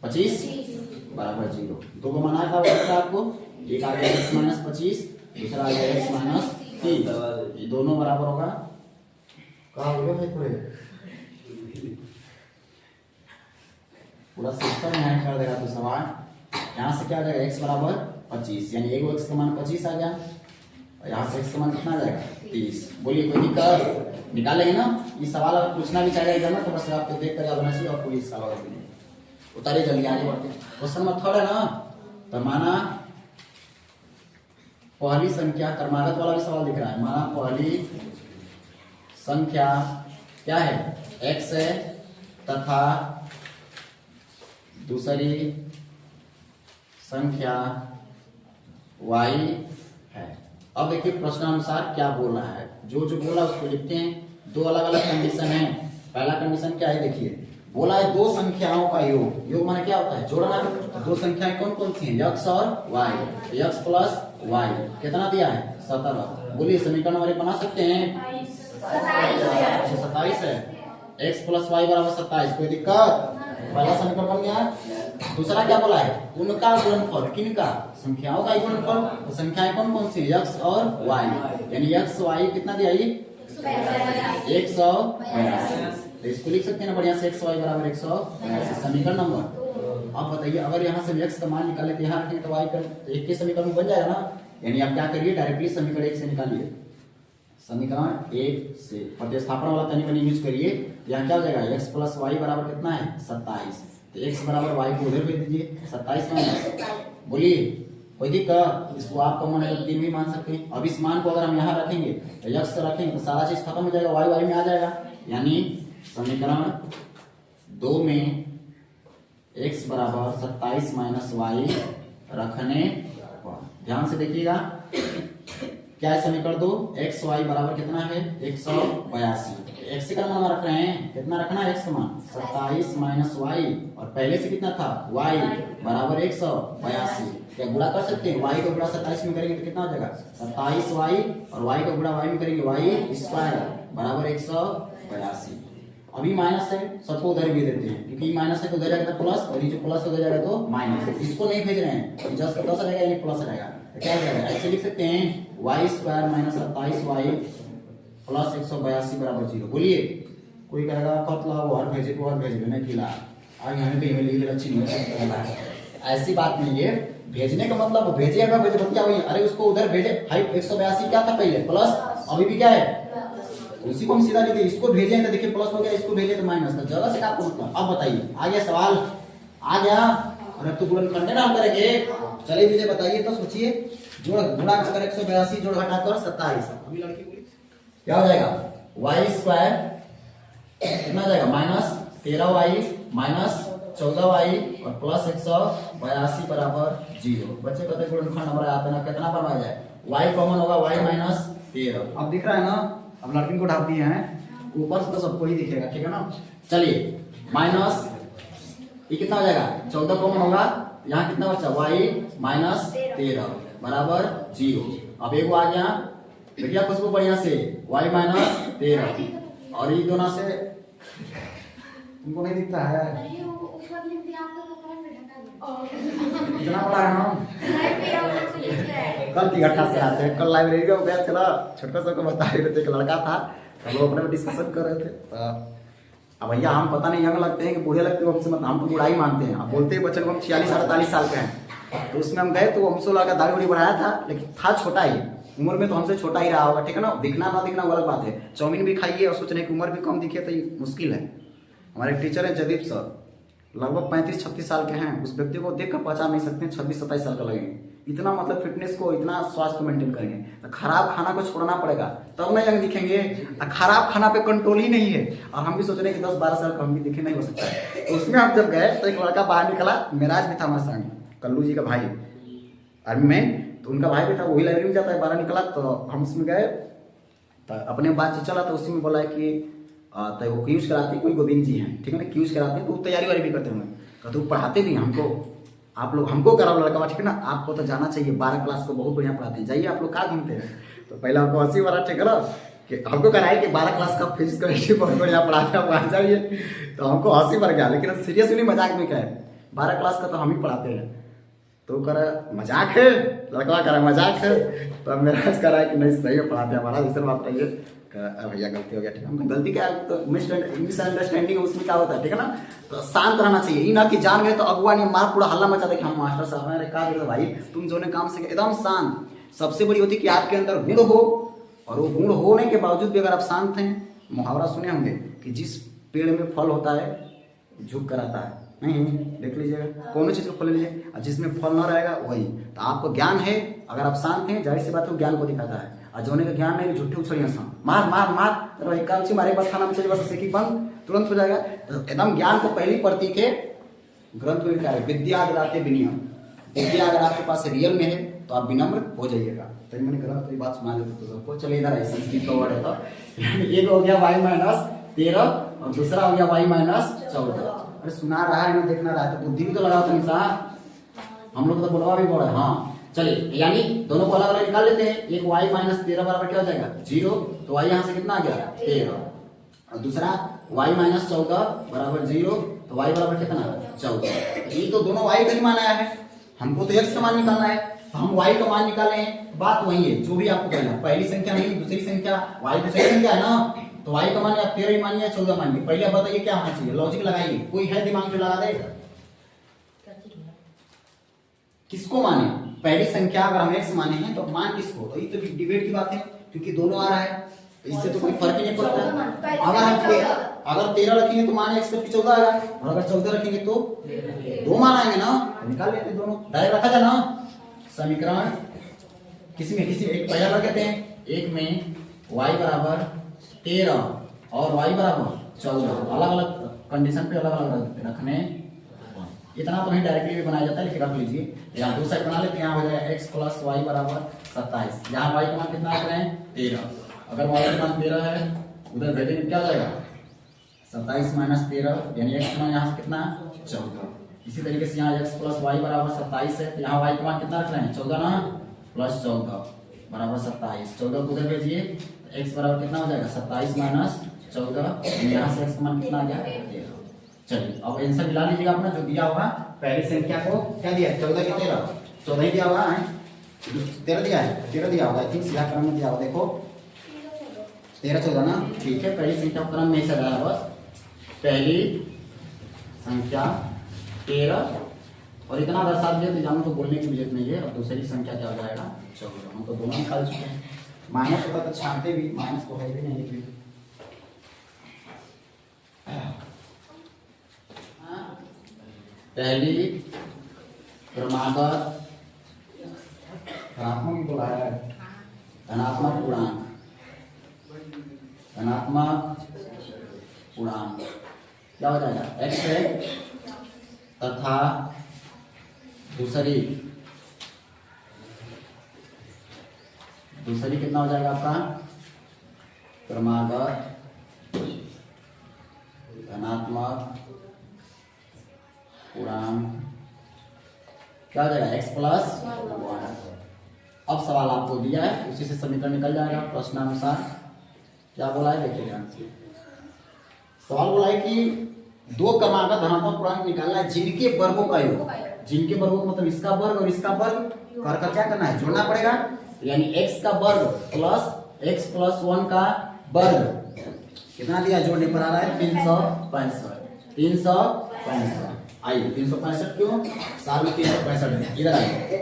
25 बराबर 0। दो को मना था वो आपको, एक आ गया x माइनस 25, दूसरा आ गया x माइनस 30, ये दोनों बराबर होगा, कहा हो गया पूरा सिस्टम यहाँ कर देगा तो सवाल यहाँ से क्या आ जाएगा x बराबर 25, यानी एक x का मान 25 आ गया और यहाँ से x का मान कितना आ जाएगा 30। बोलिए कोई दिक्कत, निकालेंगे ना। ये सवाल अगर पूछना भी चाहेगा ना तो बस आपको देख कर याद होना चाहिए और पूरी इसका लगा देंगे। उतारिए जल्दी आगे बढ़ते हैं। क्वेश्चन नंबर 3 है ना, तो माना पहली संख्या, क्रमागत वाला भी सवाल दिख रहा है, माना पहली संख्या क्या है x है तथा दूसरी संख्या y है। अब देखिए प्रश्नानुसार क्या बोल रहा है, जो जो बोला उसको लिखते हैं। दो अलग अलग कंडीशन है। पहला कंडीशन क्या है, देखिए बोला है दो संख्याओं का योग, योग माने क्या होता है जोड़ना। दो संख्याएं कौन कौन सी हैं, x और y, x प्लस y कितना दिया है 17। बोलिए समीकरण हमारे बना सकते हैं 27 है, x प्लस y बराबर 27, कोई दिक्कत। पहला समीकरण बन गया। दूसरा क्या बोला है, उनका गुणनफल, किनका, संख्याओं का गुणनफल। तो संख्याएं कौन कौन सी, x और y, यानी x y कितना दिया ये 182। तो इसको लिख सकते हैं ना बढ़िया से, x y बराबर 182 समीकरण नंबर। अब बताइए अगर यहाँ से x का मान निकाले तो यहाँ रखेंगे तो y कर एक के समीकरण में बन जाएगा ना। यानी आप क्या करिए डायरेक्टली समीकरण 1 से निकालिए, समीकरण 1 से प्रतिस्थापन वाला तरीका यूज करिए। यहाँ क्या हो जाएगा x प्लस वाई बराबर कितना है 27, तो x बराबर y को उधर भेज दीजिए 27 माइनस। बोलिए कोई दिक्कत, इसको आप कॉमन है तो 3 भी मान सकते हैं। अब इस मान को अगर हम यहाँ रखेंगे तो x रखेंगे तो सारा चीज खत्म हो जाएगा, y में आ जाएगा। यानी समीकरण 2 में x बराबर 27 माइनस वाई रखने पर, ध्यान से देखिएगा क्या है समीकरण 2, एक्स वाई बराबर कितना है 182। एक्स का मान रख रहे हैं, कितना रखना है एक्स का मान 27 माइनस वाई, और पहले से कितना था वाई बराबर 182। क्या गुणा कर सकते हैं, वाई को गुणा 27 में करेंगे तो कितना हो जाएगा 27 वाई, और वाई को गुणा वाई में करेंगे वाई स्क्वायर बराबर 182। अभी माइनस है, सबको उधर भी देते हैं क्योंकि माइनस है तो उधर जाएगा प्लस, और ये जो प्लस उधर जाएगा तो माइनस। इसको नहीं भेज रहे हैं, जस्ट प्लस रहेगा ये प्लस रहेगा, तो क्या हो जाएगा ऐसे लिख सकते हैं Y square minus 27 Y plus 182 बराबर 0। बोलिए कोई कहेगा कतला वो हर भेजे को हर भेजे नहीं खिला, आगे हमें कहीं लिख अच्छी नहीं है, ऐसी बात नहीं है। भेजने का मतलब भेजे अगर भेजे बतिया हुई, अरे उसको उधर भेजे, 182 क्या था पहले प्लस, अभी भी क्या है उसी को हम सीधा लिखे, इसको भेजे तो देखिए प्लस हो गया, इसको भेजे तो माइनस, तो जगह से क्या मतलब। अब बताइए आ गया सवाल, आ गया, और अब तो गुणनखंड ना हम करेंगे। चलिए मुझे बताइए तो सोचिए, जोड़ गुणा कर 182 जोड़ घटाकर 27, अभी लड़की बोली क्या हो जाएगा वाई स्क्वायर कितना हो जाएगा माइनस 13y माइनस 14y और प्लस 182 बराबर 0। बच्चे कहते गुणनखंड हमारा आता है ना, कितना बनवाया जाए, y कॉमन होगा y माइनस 13। अब दिख रहा है ना, अब लड़की को ढाप दिए हैं, ऊपर से तो सबको ही दिखेगा, ठीक है ना। चलिए माइनस ये कितना हो जाएगा 14 कॉमन होगा, यहाँ कितना बचा y माइनस 13 बराबर 0। अब एक आ गया, देखिए खुशबू बढ़िया से y माइनस 13, और ये दोनों से तुमको नहीं दिखता है इतना बड़ा है ना। कल की घटना से आते हैं, कल लाइब्रेरी में गया था, छोटा सा को बता रहे थे, एक लड़का था, हम लोग अपने में डिस्कशन कर रहे थे। अब भैया हम पता नहीं यंग लगते हैं कि बूढ़े लगते हैं, हमसे मतलब हम तो बुढ़ा ही मानते हैं। अब बोलते हैं बच्चन को हम 46-48 साल के हैं, तो उसमें हम गए तो हमसे लगा दाढ़ी उड़ी बढ़ाया था, लेकिन था छोटा ही, उम्र में तो हमसे छोटा ही रहा होगा, ठीक है ना। दिखना ना दिखना अलग बात है, चाउमीन भी खाइए और सोच रहे कि उम्र भी कम दिखे तो ये मुश्किल है। हमारे टीचर है जदीप सर, लगभग 35-36 साल के हैं, उस व्यक्ति को देख कर पहचान नहीं सकते 26-27 साल का लगेंगे। इतना मतलब फिटनेस को, इतना स्वास्थ्य को मेंटेन करेंगे तो खराब खाना को छोड़ना पड़ेगा, तब ना यंग दिखेंगे। खराब खाना पे कंट्रोल ही नहीं है, और हम भी सोच रहे हैं कि 10-12 साल का हम भी दिखे, नहीं हो सकता है। तो उसमें हम जब गए तो एक लड़का बाहर निकला, मेराज भी था हमारे संग, कल्लू जी का भाई आर्मी में, तो उनका भाई भी था, वही लाइब्रेरी में जाता है, बाहर निकला तो हम उसमें गए तो अपने बातचीत चला, तो उसी में बोला है कि तो वो क्यूज कराते कोई गोविंद जी हैं, ठीक है ना, क्यूज कराते हैं तो तैयारी वारी भी करते होंगे, तो पढ़ाते भी हमको, आप लोग हमको कराओ लड़का, ठीक है ना, आपको तो जाना चाहिए, 12 क्लास को बहुत बढ़िया पढ़ाते हैं, जाइए आप लोग कहाँ घूमते हैं। तो पहले हमको हंसी वाला ठीक है ना कि हमको कराए कि 12 क्लास का फिजिक्स केमिस्ट्री बहुत बढ़िया पढ़ाते हैं, वहाँ जाइए, तो हमको हंसी भर गया, लेकिन सीरियसली मजाक में क्या है, 12 क्लास का तो हम ही पढ़ाते हैं। तो कह रहा मजाक है, लड़का कह रहा मजाक है, तो अब मेरा कह रहा है कि नहीं सही में पढ़ाते हैं हमारा, जैसे बात रहिए भैया गलती हो गया, ठीक है, हमको गलती क्या है, तो मिसअंडरस्टैंडिंग उसमें क्या होता है, ठीक है ना, तो शांत रहना चाहिए, ये ना कि जान गए तो अगुआ ने मार पूरा हल्ला मचा दे कि हम मास्टर साहब हैं, अरे कहा बोले भाई तुम जो ने काम से एकदम शांत। सबसे बड़ी होती है कि आपके अंदर गुण हो, और वो गुण होने के बावजूद भी अगर आप शांत हैं, मुहावरा सुने होंगे कि जिस पेड़ में फल होता है झुक कर आता है, नहीं देख लीजिएगा, कोनो चीज़ को फल लीजिए, और जिसमें फल ना रहेगा वही। तो आपको ज्ञान है, अगर आप शांत हैं, जाहिर सी बात है ज्ञान को दिखाता है, और जोने का ज्ञान नहीं, झूठे उछलियाँ सा मार मार मार, तो एक काम से मारे बात खाना में चलिए, बस सीखी बंद तुरंत हो जाएगा। तो एकदम ज्ञान को पहली पढ़ती के ग्रंथ में लिखा है, विद्या अगराते विनियम, विद्या अगर आपके पास रियल में है तो आप विनम्र हो जाइएगा। तो मैंने ग्रंथ की बात सुना देते तो सबको, चलिए इधर है, संस्कृत का वर्ड है, तो एक हो गया y-13 और दूसरा हो गया y-14। अरे सुना रहा है ना, देखना रहा है, तो बुद्धि भी तो लगाओ तुम साहब, हम लोग तो बुलवा भी बोल रहे हैं। हाँ चलिए, यानी दोनों को अलग अलग निकाल लेते हैं, एक y-13 बराबर क्या हो जाएगा 0, तो y यहाँ से कितना आ गया 13, और दूसरा y-14 बराबर 0, तो y बराबर कितना 14। ये तो दोनों y का ही मान आया है, हमको तो x का मान निकालना है, तो हम y का मान निकाले हैं, बात वही है जो भी आपको कहना, पहली संख्या नहीं दूसरी संख्या, y दूसरी संख्या है ना, तो y का मान आप 13 ही मानिए 14 मानिए, पहले आप बताइए क्या होना चाहिए, लॉजिक लगाइए, कोई है दिमाग में लगा देगा, किसको माने, पहली संख्या अगर हम x माने हैं तो मान किसको, तो ये तो डिबेट की बात है, क्योंकि दोनों आ रहा है, इससे तो कोई फर्क ही नहीं पड़ता। अगर 13 रखेंगे तो मान x फिर 14 आएगा, और अगर 14 रखेंगे तो 2 मान आएंगे ना, निकाल लेते हैं दोनों, डायरेक्ट रखा जाए ना समीकरण, किसी में किसी एक पहला रख देते हैं, एक में y बराबर 13 और y बराबर 14, अलग अलग कंडीशन पे अलग अलग रखने, इतना तो नहीं डायरेक्टली भी बनाया जाता है, लेकिन रख लीजिए, यहाँ दो साइड बना लेते हैं, यहाँ हो जाएगा x प्लस वाई बराबर 27, यहाँ y का मान कितना रख रहे हैं 13, अगर y का मान 13 है उधर भेजेंगे क्या हो जाएगा 27 माइनस 13, यानी x का मान यहाँ से कितना 14। इसी तरीके से यहाँ x प्लस वाई बराबर 27 है, तो यहाँ y का मान कितना रख रहे हैं 14 ना, प्लस 14 बराबर 27, 14 को उधर भेजिए, x बराबर कितना हो जाएगा 27 माइनस 14, यहाँ से x का मान कितना आ गया 13। चलिए अब आंसर मिला लीजिएगा अपना जो दिया होगा, पहली संख्या को क्या दिया 14 की 13, 14 ही दिया होगा, 13 दिया है, 13 दिया होगा, आई थिंक सीधा क्रम में दिया होगा, देखो 13 14 ना, ठीक है, पहली संख्या क्रम में ऐसा रहा, बस पहली संख्या 13, और इतना दर्शा दिया तो जानो तो बोलने की जरूरत नहीं है, और दूसरी संख्या क्या हो जाएगा 14, हम तो दोनों निकाल चुके हैं, माइनस होता तो छानते भी, माइनस तो है भी नहीं लिखी, पहली क्रमागत धनात्मक बोला है, धनात्मक पूर्णांक, धनात्मक पूर्णांक क्या हो जाएगा x है, तथा दूसरी कितना हो जाएगा आपका क्रमागत धनात्मक पूर्णांक क्या हो जाएगा x प्लस 1। अब सवाल आपको दिया है, उसी से समीकरण निकल जाएगा प्रश्नानुसार, क्या बोला है देखिएगा, सवाल बोला है कि दो क्रमागत धनात्मक पूर्णांक निकालना है जिनके वर्गों का योग, जिनके वर्गों मतलब इसका वर्ग और इसका वर्ग कर क्या करना है, जोड़ना पड़ेगा, यानी x का वर्ग प्लस x प्लस 1 का वर्ग कितना दिया, जोड़ने पर आ रहा है 365। आइए 365 क्यों, साल में 365 इधर आइए,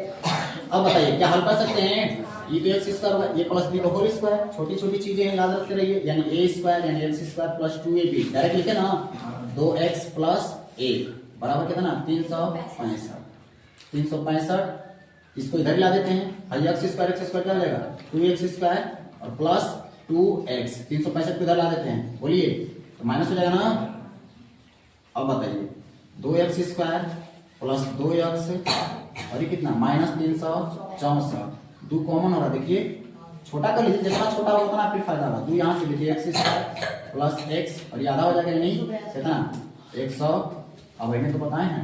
अब बताइए क्या हल कर सकते हैं, ये तो एक्स स्क्वायर होगा, ये प्लस बी का होल स्क्वायर, छोटी छोटी चीजें हैं याद रखते रहिए, यानी ए स्क्वायर यानी x square plus 2ab, direct लिखे ना, 2x प्लस 1 बराबर कितना 365, इसको इधर ला देते हैं, भाई एक्स स्क्वायर क्या हो जाएगा 2x² और प्लस 2x, 365 को इधर ला देते हैं, बोलिए तो माइनस हो जाएगा ना। अब बताइए 2x² प्लस 2x और ये कितना -364, 2 कॉमन हो रहा है, देखिए छोटा कर लीजिए, जितना छोटा होगा उतना फिर फायदा होगा। 2 यहाँ से देखिए x² प्लस x और ये आधा हो जाएगा नहीं कितना 100। अब इन्हें तो बताए हैं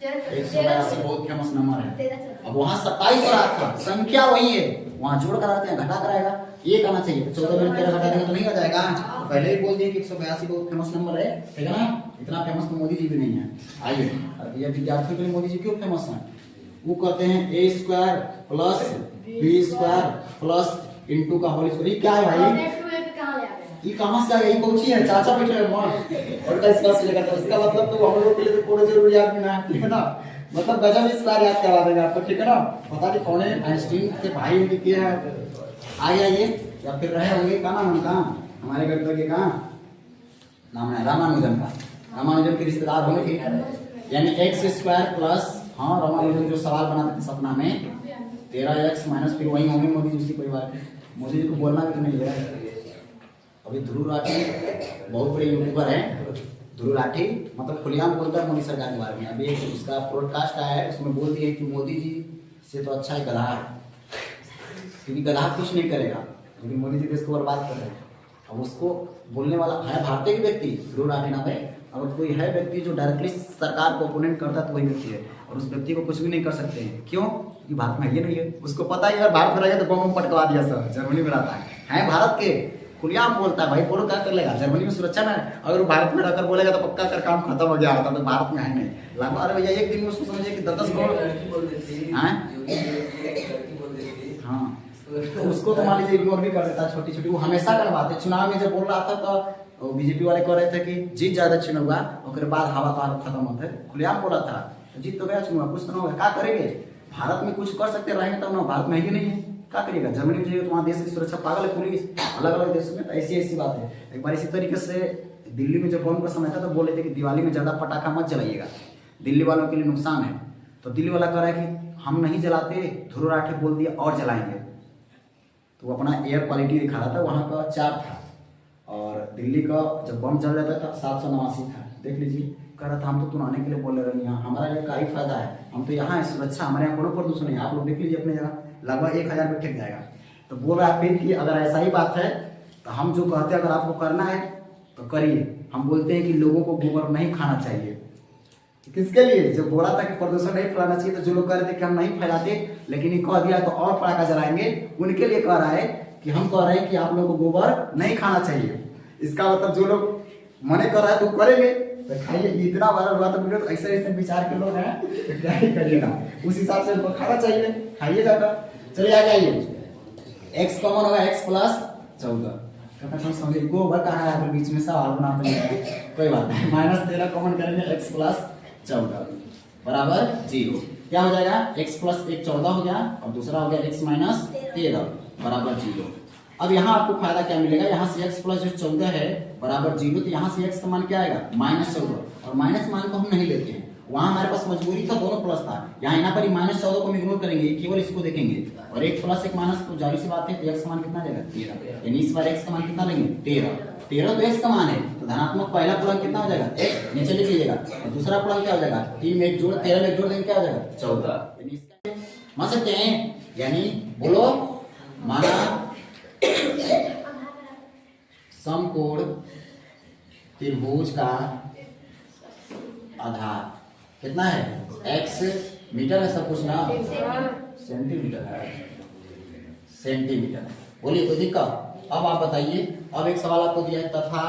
182 बहुत फेमस नंबर है। अब वहाँ 27 हो रहा था, संख्या वही है, वहाँ जोड़ कर आते हैं घटा कर आएगा, एक आना चाहिए। 14 में 13 घटा देंगे तो नहीं हो जाएगा। पहले ही बोल दिए कि 182 बहुत फेमस नंबर है, ठीक है ना। इतना फेमस तो मोदी जी भी नहीं है। आइए ये विद्यार्थियों के लिए मोदी जी क्यों फेमस है, वो कहते हैं a² plus b² plus into का होल स्क्वायर। क्या है भाई, ये कहां से आ गया, ये कौन सी है, चाचा बैठे हैं मां और का इसका से लेकर, इसका मतलब तो हम लोग के लिए तो थोड़ा जरूरी याद भी ना है, ठीक है ना। मतलब गजब इस बार याद करवा देंगे आपको, ठीक है ना। पता नहीं कौन है, आइंस्टीन के भाई उनके क्या है, आए आइए या फिर रहे होंगे, का नाम उनका, हमारे गणित के का नाम है रामानुजन का, रामानुजन के रिश्तेदार होंगे, यानी x² प्लस, हाँ रामानुजन जो सवाल बनाते थे सपना में 13x माइनस, फिर वही होंगे मोदी जी उसी परिवार के। मोदी जी को बोलना भी तो नहीं है। अभी ध्रुव राठी बहुत बड़े यूट्यूबर हैं, ध्रुव राठी मतलब खुलेआम बोलता है मोदी सरकार के बारे में। अभी एक उसका पॉडकास्ट आया है, उसमें बोल दिए कि मोदी जी से तो अच्छा है गधा है, क्योंकि गधा कुछ नहीं करेगा, लेकिन मोदी जी देश को बर्बाद कर रहे हैं। अब उसको बोलने वाला है भारतीय के व्यक्ति ध्रुव राठी नाम है, अगर कोई है व्यक्ति जो डायरेक्टली सरकार को ओपोनेंट करता है तो वही व्यक्ति है, और उस व्यक्ति को कुछ भी नहीं कर सकते हैं। क्यों, क्योंकि भारत में ये नहीं है, उसको पता है अगर भारत में रहेगा तो बम पटकवा दिया सर, जर्मनी में रहता है भारत के, खुलेआम बोलता है भाई, बोलो क्या कर लेगा, जर्मनी में सुरक्षा में। अगर वो भारत में रहकर बोलेगा तो पक्का कर काम खत्म हो गया होता, तो भारत में है नहीं लगभग। अरे भैया एक दिन में उसको समझिए कि 10 करोड़, हाँ तो उसको तो मान लीजिए इग्नोर भी कर देता है, छोटी छोटी वो हमेशा करवाते। चुनाव में जब बोल रहा था तो बीजेपी वाले कह रहे थे कि जीत ज्यादा चुनाव हुआ, उसके बाद हवा तो खत्म होता है, खुलेआम बोला था जीत तो गया चुनाव, कुछ तो ना होगा, क्या करेंगे, भारत में कुछ कर सकते रहेंगे तब ना, भारत में ही नहीं है, क्या करिएगा। जर्मनी में जाइए तो वहाँ देश की सुरक्षा पागल है पुलिस, अलग अलग देशों में ऐसी बात है। एक बार इसी तरीके से दिल्ली में जब बम का समय था तो बोले थे कि दिवाली में ज्यादा पटाखा मत जलाइएगा, दिल्ली वालों के लिए नुकसान है। तो दिल्ली वाला कह रहा है कि हम नहीं जलाते, ध्रुव राठी बोल दिया और जलाएंगे, तो वो अपना एयर क्वालिटी दिखा रहा था, वहाँ का चार्ट था, और दिल्ली का जब बम जल जाता था 789 था, देख लीजिए। कह रहा था हम तो तुनाने के लिए बोल रहे हैं, हमारा ये का ही फायदा है, हम तो यहाँ है, सुरक्षा हमारे यहाँ कोई प्रदूषण नहीं है, आप लोग देख लीजिए अपने जगह लगभग 1000 में ठेक जाएगा। तो बोल रहा है फिर कि अगर ऐसा ही बात है तो हम जो कहते हैं अगर आपको करना है तो करिए। हम बोलते हैं कि लोगों को गोबर नहीं खाना चाहिए, किसके लिए, जो बोला था कि प्रदूषण नहीं फैलाना चाहिए, तो जो लोग कह रहे थे कि हम नहीं फैलाते, लेकिन ये कह दिया तो और पटाखा जलाएंगे, उनके लिए कह रहा है कि हम कह रहे हैं कि आप लोगों को गोबर नहीं खाना चाहिए। इसका मतलब जो लोग मने कर रहा है तो करेंगे, तो खाइए। इतना वायरल हुआ तो वीडियो, तो ऐसे ऐसे विचार के लोग हैं, तो क्या ही करिएगा, उस हिसाब से उनको खाना चाहिए, खाइए जाकर। चलिए आगे आइए, x कॉमन होगा x प्लस 14, कहता समझिए गोबर कहाँ है बीच में सवाल बनाते हैं, कोई बात नहीं, -13 कॉमन करेंगे x प्लस 14 बराबर 0। क्या हो जाएगा, x प्लस 1 14 हो गया, और दूसरा हो गया x माइनस 13 बराबर 0। अब यहाँ आपको फायदा क्या मिलेगा, यहाँ से x प्लस जो 14 है बराबर 0, तो यहाँ से x का मान क्या आएगा -14, और माइनस मान को हम नहीं लेते हैं, वहाँ हमारे पास मजबूरी था, दोनों प्लस था, यहाँ पर -14 को हम इग्नोर करेंगे, केवल इसको देखेंगे, और 1 प्लस 1 माइनस तो जाहिर सी बात है, तो x का मान कितना जाएगा 13, यानी इस बार x का मान कितना लेंगे 13 तो x का मान है, तो धनात्मक पहला पूर्णांक कितना हो जाएगा x, नीचे लिख लीजिएगा, और दूसरा पूर्णांक क्या हो जाएगा 3 में 1 जोड़ 13 में 1 जोड़ देंगे क्या हो जाएगा 14, यानी इसका मान सकते हैं, यानी बोलो माना समकोण त्रिभुज का आधार कितना है, x मीटर है, सब कुछ ना सेंटीमीटर है, सेंटीमीटर। बोलिए कोई दिक्कत। अब आप बताइए, अब एक सवाल आपको दिया है, तथा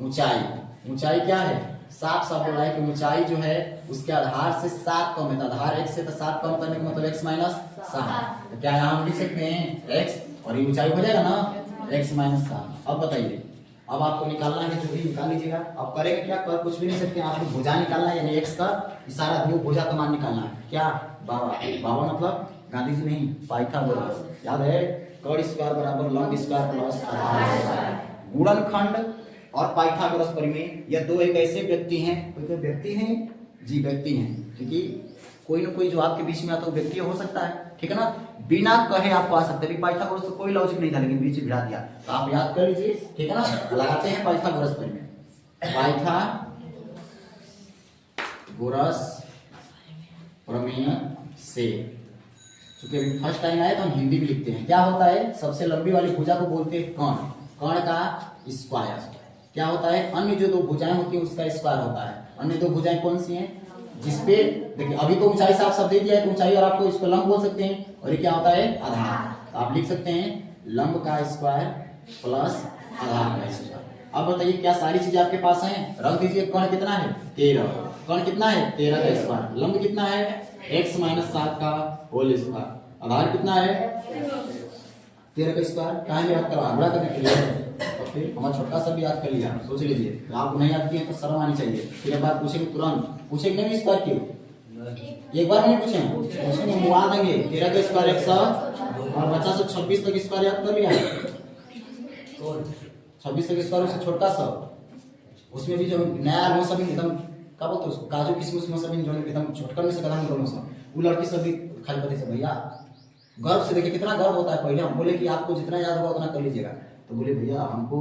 ऊंचाई, ऊंचाई क्या है, साफ बोला है कि ऊंचाई जो है उसके आधार से 7 कम है, तो आधार x से तो 7 कम करने का मतलब x माइनस 7, तो क्या यहाँ हम लिख सकते हैं x, और ये ऊंचाई हो जाएगा ना x माइनस 7। अब बताइए, अब आपको निकालना है, जो भी निकाल लीजिएगा। अब करेंगे क्या, कर कुछ भी नहीं सकते, आपको भुजा निकालना है, यानी x का इशारा दो भुजा का मान निकालना है, क्या बाबा, बाबा मतलब गांधी जी नहीं, पाइथागोरस, याद है, कर्ण स्क्वायर बराबर लंब स्क्वायर प्लस गुणनखंड और पाइथागोरस परिमेय, यह दो एक ऐसे व्यक्ति हैं, कोई व्यक्ति हैं जी, व्यक्ति हैं, क्योंकि कोई ना कोई जो आपके बीच में आता है व्यक्ति हो सकता है, ठीक है ना। बिना कहे आपको आ सकते हैं। पाइथागोरस तो कोई लॉजिक नहीं था, लेकिन बीच में भिड़ा दिया, तो आप याद कर लीजिए, ठीक है ना। लगाते हैं पाइथागोरस प्रमेय। पाइथागोरस प्रमेय से, क्योंकि अभी फर्स्ट टाइम आया तो हम हिंदी भी लिखते हैं। क्या होता है, सबसे लंबी वाली भुजा को बोलते हैं कर्ण, कर्ण का स्क्वायर। क्या होता है, अन्य जो दो भुजाएं होती है उसका स्क्वायर होता है। अन्य दो भुजाएं कौन सी हैं, जिसपे देखिए अभी तो ऊंचाई से आप सब दे दिया है, तो ऊंचाई और आपको इसको लंब बोल सकते हैं, और ये क्या होता है, आधार। तो आप लिख सकते हैं लंब का स्क्वायर प्लस आधार का स्क्वायर। अब बताइए क्या सारी चीजें आपके पास हैं, रख दीजिए। कर्ण कितना है 13, कर्ण कितना है 13 का स्क्वायर, लंब कितना है x - 7 का होल स्क्वायर, आधार कितना है 13 का स्क्वायर। कहाँ याद करवा बड़ा करने के लिए, और फिर हमारा छोटा सा भी याद कर लिया। सोच लीजिए, आप नहीं याद किए तो शर्म आनी चाहिए। फिर एक बार पूछेंगे, तुरंत पूछेंगे नहीं स्क्वायर क्यों, एक बार नहीं पूछेंगे, मुआ देंगे। 13 का स्क्वायर 100 और बच्चा से 26 तक स्क्वायर याद कर लिया, 26 तक स्क्वायर उससे छोटा सा, उसमें भी जो नया मौसम एकदम क्या बोलते हैं उसको, काजू किशमिश मौसम जो एकदम छोटकन में से कदम दोनों सा, वो लड़की सब भी खाली पति से भैया गर्व से देखिए कितना गर्व होता है। पहले हम बोले कि आपको जितना याद होगा उतना कर लीजिएगा, तो बोले भैया हमको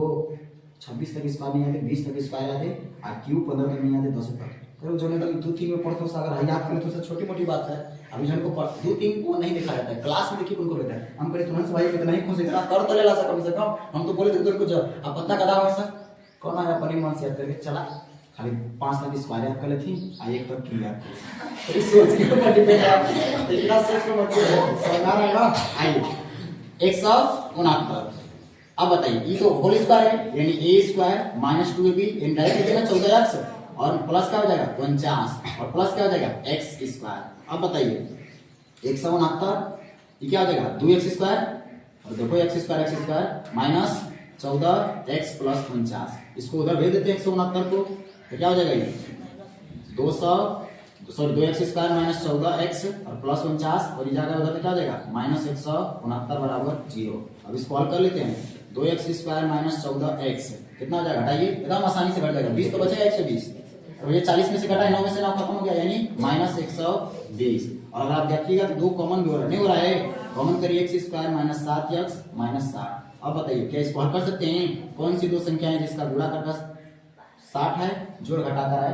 26 तक स्क्वायर नहीं आते, 20 तक स्क्वायर आते, और क्यूब 15 तक नहीं आते, 10 तक। तो जो नहीं 2-3 में पढ़ते हो अगर याद करें तो छोटी मोटी बात है। अभी जो को 2-3 को नहीं देखा जाता है, क्लास में देखिए उनको रहता है। हम करे तुरंत भाई इतना ही खुश इतना कर तो ले ला कम से कम, हम तो बोले थे तो कुछ अब पत्ता कदा हुआ सर कौन आया परिमाण से याद करके चला, खाली 5 तक स्क्वायर याद कर लेती, आ 1 तक क्यों याद कर, तो इस सोच के ऊपर डिपेंड है, इतना सोच के मत समझा रहा है ना। आइए 169। अब बताइए ये तो होल स्क्वायर है, यानी a square minus 2ab indirect लिखेगा 14x, और प्लस क्या हो जाएगा 49, और प्लस क्या हो जाएगा x स्क्वायर। अब बताइए 169 ये क्या हो जाएगा 2x स्क्वायर, और देखो x square minus 14x plus 49, इसको उधर भेज देते हैं 169 को, तो क्या हो जाएगा ये 2x स्क्वायर माइनस 14x और प्लस 49, और ये जाएगा उधर, तो क्या हो जाएगा माइनस 169 बराबर 0। अब इसको हल कर लेते हैं, 2x स्क्वायर माइनस 14x कितना हो जाएगा, हटाइए एकदम आसानी से घट जाएगा, 20 तो बचेगा 120, और ये 40 में से घटा 9 में से 9 खत्म हो गया, यानी माइनस 120। और अगर आप देखिएगा तो 2 कॉमन भी हो रहा नहीं हो रहा है, कॉमन करिए x square minus 7x minus 60। अब बताइए क्या इसको हल कर सकते हैं, कौन सी दो संख्या है जिसका गुणा करके 60 है, जोड़ घटाकर है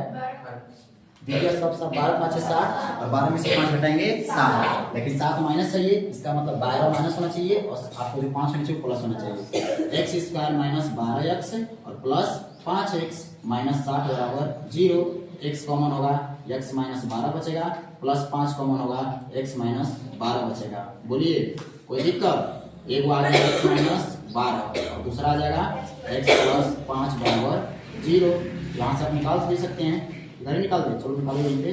देखिए सब 12 5 60, और 12 में से 5 घटाएंगे 7, लेकिन 7 माइनस चाहिए, इसका मतलब 12 माइनस होना चाहिए, और आपको जो 5 होना चाहिए प्लस होना चाहिए। x स्क्वायर माइनस 12x और प्लस 5x माइनस 60 बराबर 0। x कॉमन होगा, x माइनस 12 बचेगा, प्लस 5 कॉमन होगा, x माइनस 12 बचेगा। बोलिए कोई दिक्कत, एक आ जाएगा x माइनस 12 और दूसरा आ जाएगा x प्लस 5 बराबर 0। यहाँ से आप निकाल दे सकते हैं, इधर ही निकाल दे, चलो निकालो यहीं पे,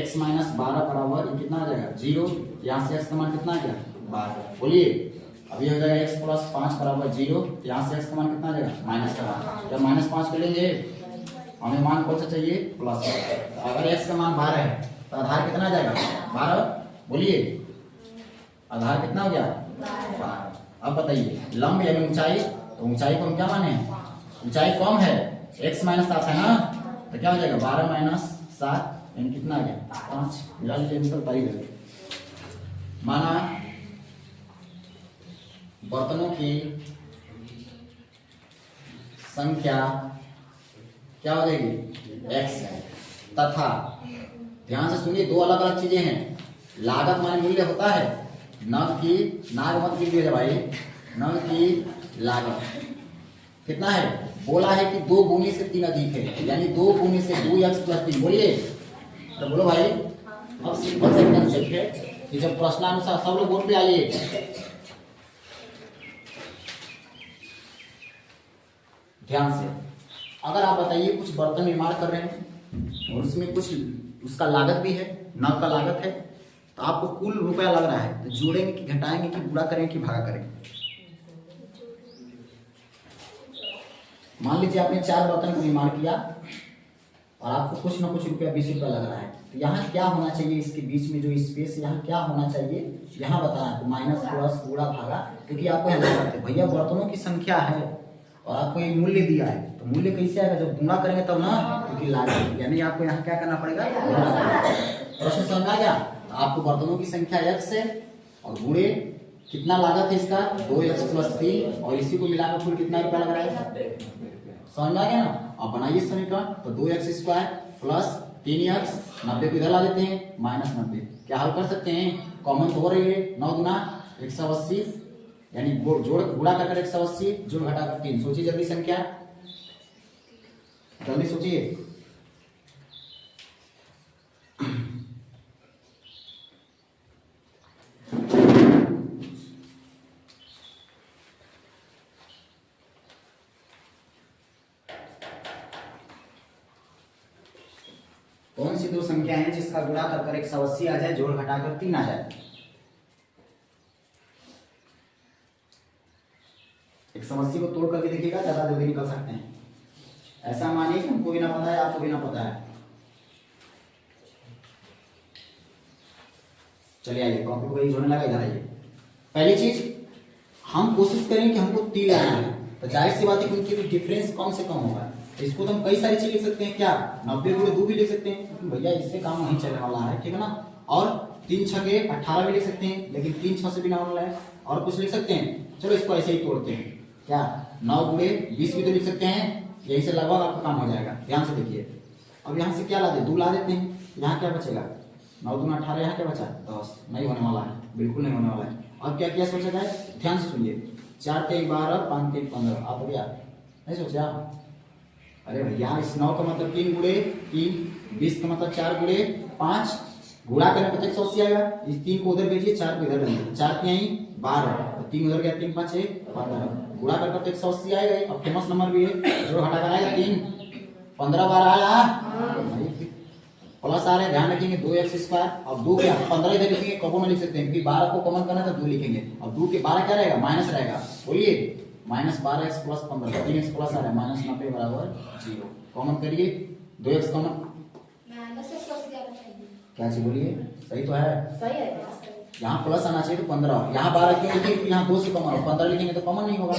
x माइनस 12 बराबर कितना आ जाएगा 0, यहाँ से x का मान कितना आ गया 12। बोलिए अभी हो जाएगा x प्लस 5 बराबर 0, यहाँ से x का मान कितना आ जाएगा माइनस का मान, जब माइनस 5 करेंगे हमें मान कौन सा चाहिए प्लस। तो अगर x का मान 12 है तो आधार कितना आ जाएगा 12, बोलिए आधार कितना हो गया 12। अब बताइए लंब यानी ऊंचाई, तो ऊंचाई को हम क्या माने, ऊंचाई कम है, x माइनस 7 है ना, तो क्या हो जाएगा 12 माइनस 7 यानी कितना आ गया 5, मिला लीजिए तो तारीख है। माना बर्तनों की संख्या क्या हो जाएगी x है, तथा ध्यान से सुनिए दो अलग अलग चीजें हैं, लागत माने मूल्य होता है, नग की नाग मत कीजिए भाई, नग की लागत कितना है, बोला है कि 2 गुने से 3 अधिक है, यानी 2 गुने से 2x प्लस 3। बोलिए तो बोलो भाई, अब सिंपल से कंसेप्ट है कि जब प्रश्नानुसार सब लोग बोर्ड पे आइए, ध्यान से अगर आप बताइए कुछ बर्तन निर्माण कर रहे हैं और उसमें कुछ उसका लागत भी है, नग का लागत है, तो आपको कुल रुपया लग रहा है, तो जोड़ेंगे कि घटाएंगे कि पूरा करेंगे कि भागा करेंगे। मान लीजिए आपने 4 बर्तन का निर्माण किया और आपको कुछ ना कुछ रुपया 20 रुपया लग रहा है, तो यहाँ क्या होना चाहिए, इसके बीच में जो स्पेस यहाँ क्या होना चाहिए, यहाँ बताना है, तो माइनस प्लस पूरा भागा, क्योंकि आपको यहाँ लगाते भैया बर्तनों की संख्या है और आपको एक मूल्य दिया है, तो मूल्य कैसे आएगा जब गुणा करेंगे तब ना, क्योंकि लागत यानी आपको यहाँ क्या करना पड़ेगा। प्रश्न समझ आ गया। आपको बर्तनों की संख्या x है और गुणे कितना लागत है इसका 2x + 3 और इसी को मिलाकर कुल कितना रुपया लग रहा है, समझ में आ गया ना। अब बनाइए समीकरण, तो 2x² + 3x 90 को इधर ला देते हैं -90, क्या हल कर सकते हैं, कॉमन तो हो रही है 9 गुना 180 यानी जोड़ गुणा कर 180 जोड़ घटाकर 3। सोचिए जल्दी संख्या, जल्दी सोचिए। कौन सी दो संख्या है जिसका गुणा कर 180 आ जाए, जोड़ घटाकर 3 आ जाए। 180 को तोड़ करके देखिएगा, ज्यादा जल्दी निकल सकते हैं। ऐसा मानिए कि हमको भी ना पता है, आपको भी ना पता है। चलिए आइए, कॉपी को जोड़ने लगा, इधर आइए। पहली चीज हम कोशिश करें कि हमको 3 लाना है, तो जाहिर सी बात है कि उनके भी डिफरेंस कम से कम होगा। इसको तो हम कई सारी चीज लिख सकते हैं, क्या 90 गुणे 2 भी लिख सकते हैं, लेकिन भैया इससे काम नहीं चलने वाला है, ठीक है ना। और 3 छके 18 भी लिख सकते हैं, लेकिन 3 6 से भी ना होने वाला है। और कुछ लिख सकते हैं, चलो इसको ऐसे ही तोड़ते हैं, क्या 9 गुणे 20 भी तो लिख सकते हैं, यही से लगभग आपका काम हो जाएगा। ध्यान से देखिए, अब यहाँ से क्या ला दे, 2 ला देते हैं, यहाँ क्या बचेगा 9 दूना 18, यहाँ क्या बचा 10, नहीं होने वाला है, बिल्कुल नहीं होने वाला है। अब क्या किया सोचा जाए, ध्यान से सुनिए, 4 3 12 5 3 15, आप हो गया, नहीं सोचा। अरे भैया इस 9 का मतलब 3 गुणे 3, 20 का मतलब 4 गुणे 5, गुणा करने पर 180 आएगा। इस 3 को उधर भेजिए, 4 को इधर भेजिए, 4 के यहीं 12, 3 उधर गया, 3 5 6 15, गुणा करके तो 180 आएगा। अब फेमस नंबर भी है, जो घटा कर आएगा 3 15 12 आया, प्लस आ रहे हैं, ध्यान रखेंगे 2x²। अब 2 के 15 इधर लिखेंगे, कबो में लिख सकते हैं, क्योंकि 12 को कॉमन करना है तो 2 लिखेंगे। अब 2 के 12 क्या रहेगा, माइनस रहेगा, बोलिए -12x + 15, 3x प्लस आ रहा है -90 = 0। कॉमन करिए, 2x कॉमन, क्या चीज बोलिए, सही तो है, सही है। यहाँ प्लस आना चाहिए तो 15, यहाँ 12 क्यों लिखेंगे, तो यहाँ 2 से कॉमन, 15 लिखेंगे तो कॉमन नहीं होगा।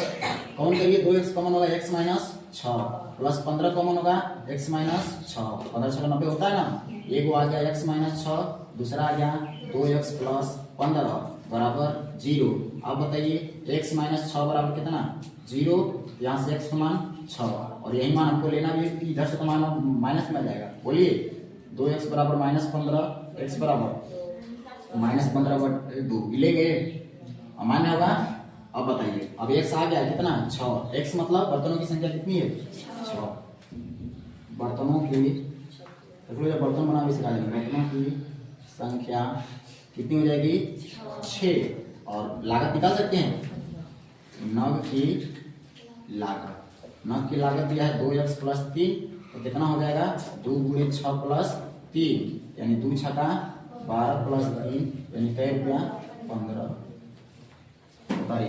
कॉमन करिए, 2x कॉमन होगा x - 6 प्लस 15 कॉमन होगा x - 6, 15 6 90 होता है ना। एक आ गया x - 6, दूसरा आ गया 2x + 15 बराबर 0। अब बताइए x - 6 बराबर कितना 0, यहाँ से x का मान 6 और यही मान हमको लेना भी है, इधर से तो मान माइनस में आ जाएगा। बोलिए 2x बराबर -15, x बराबर -15/2 लेंगे, अमान्य होगा। अब बताइए, अब x आ गया कितना 6, x मतलब बर्तनों की संख्या कितनी है 6, बर्तनों की, जब बर्तन बनाना भी सिखा देंगे, बर्तनों की संख्या कितनी हो जाएगी 6। और लागत निकाल सकते हैं, नग की लागत दिया है 2x + 3, तो कितना हो जाएगा 2 × 6 + 3 यानी 2 छका 12 + 3 यानी ₹15।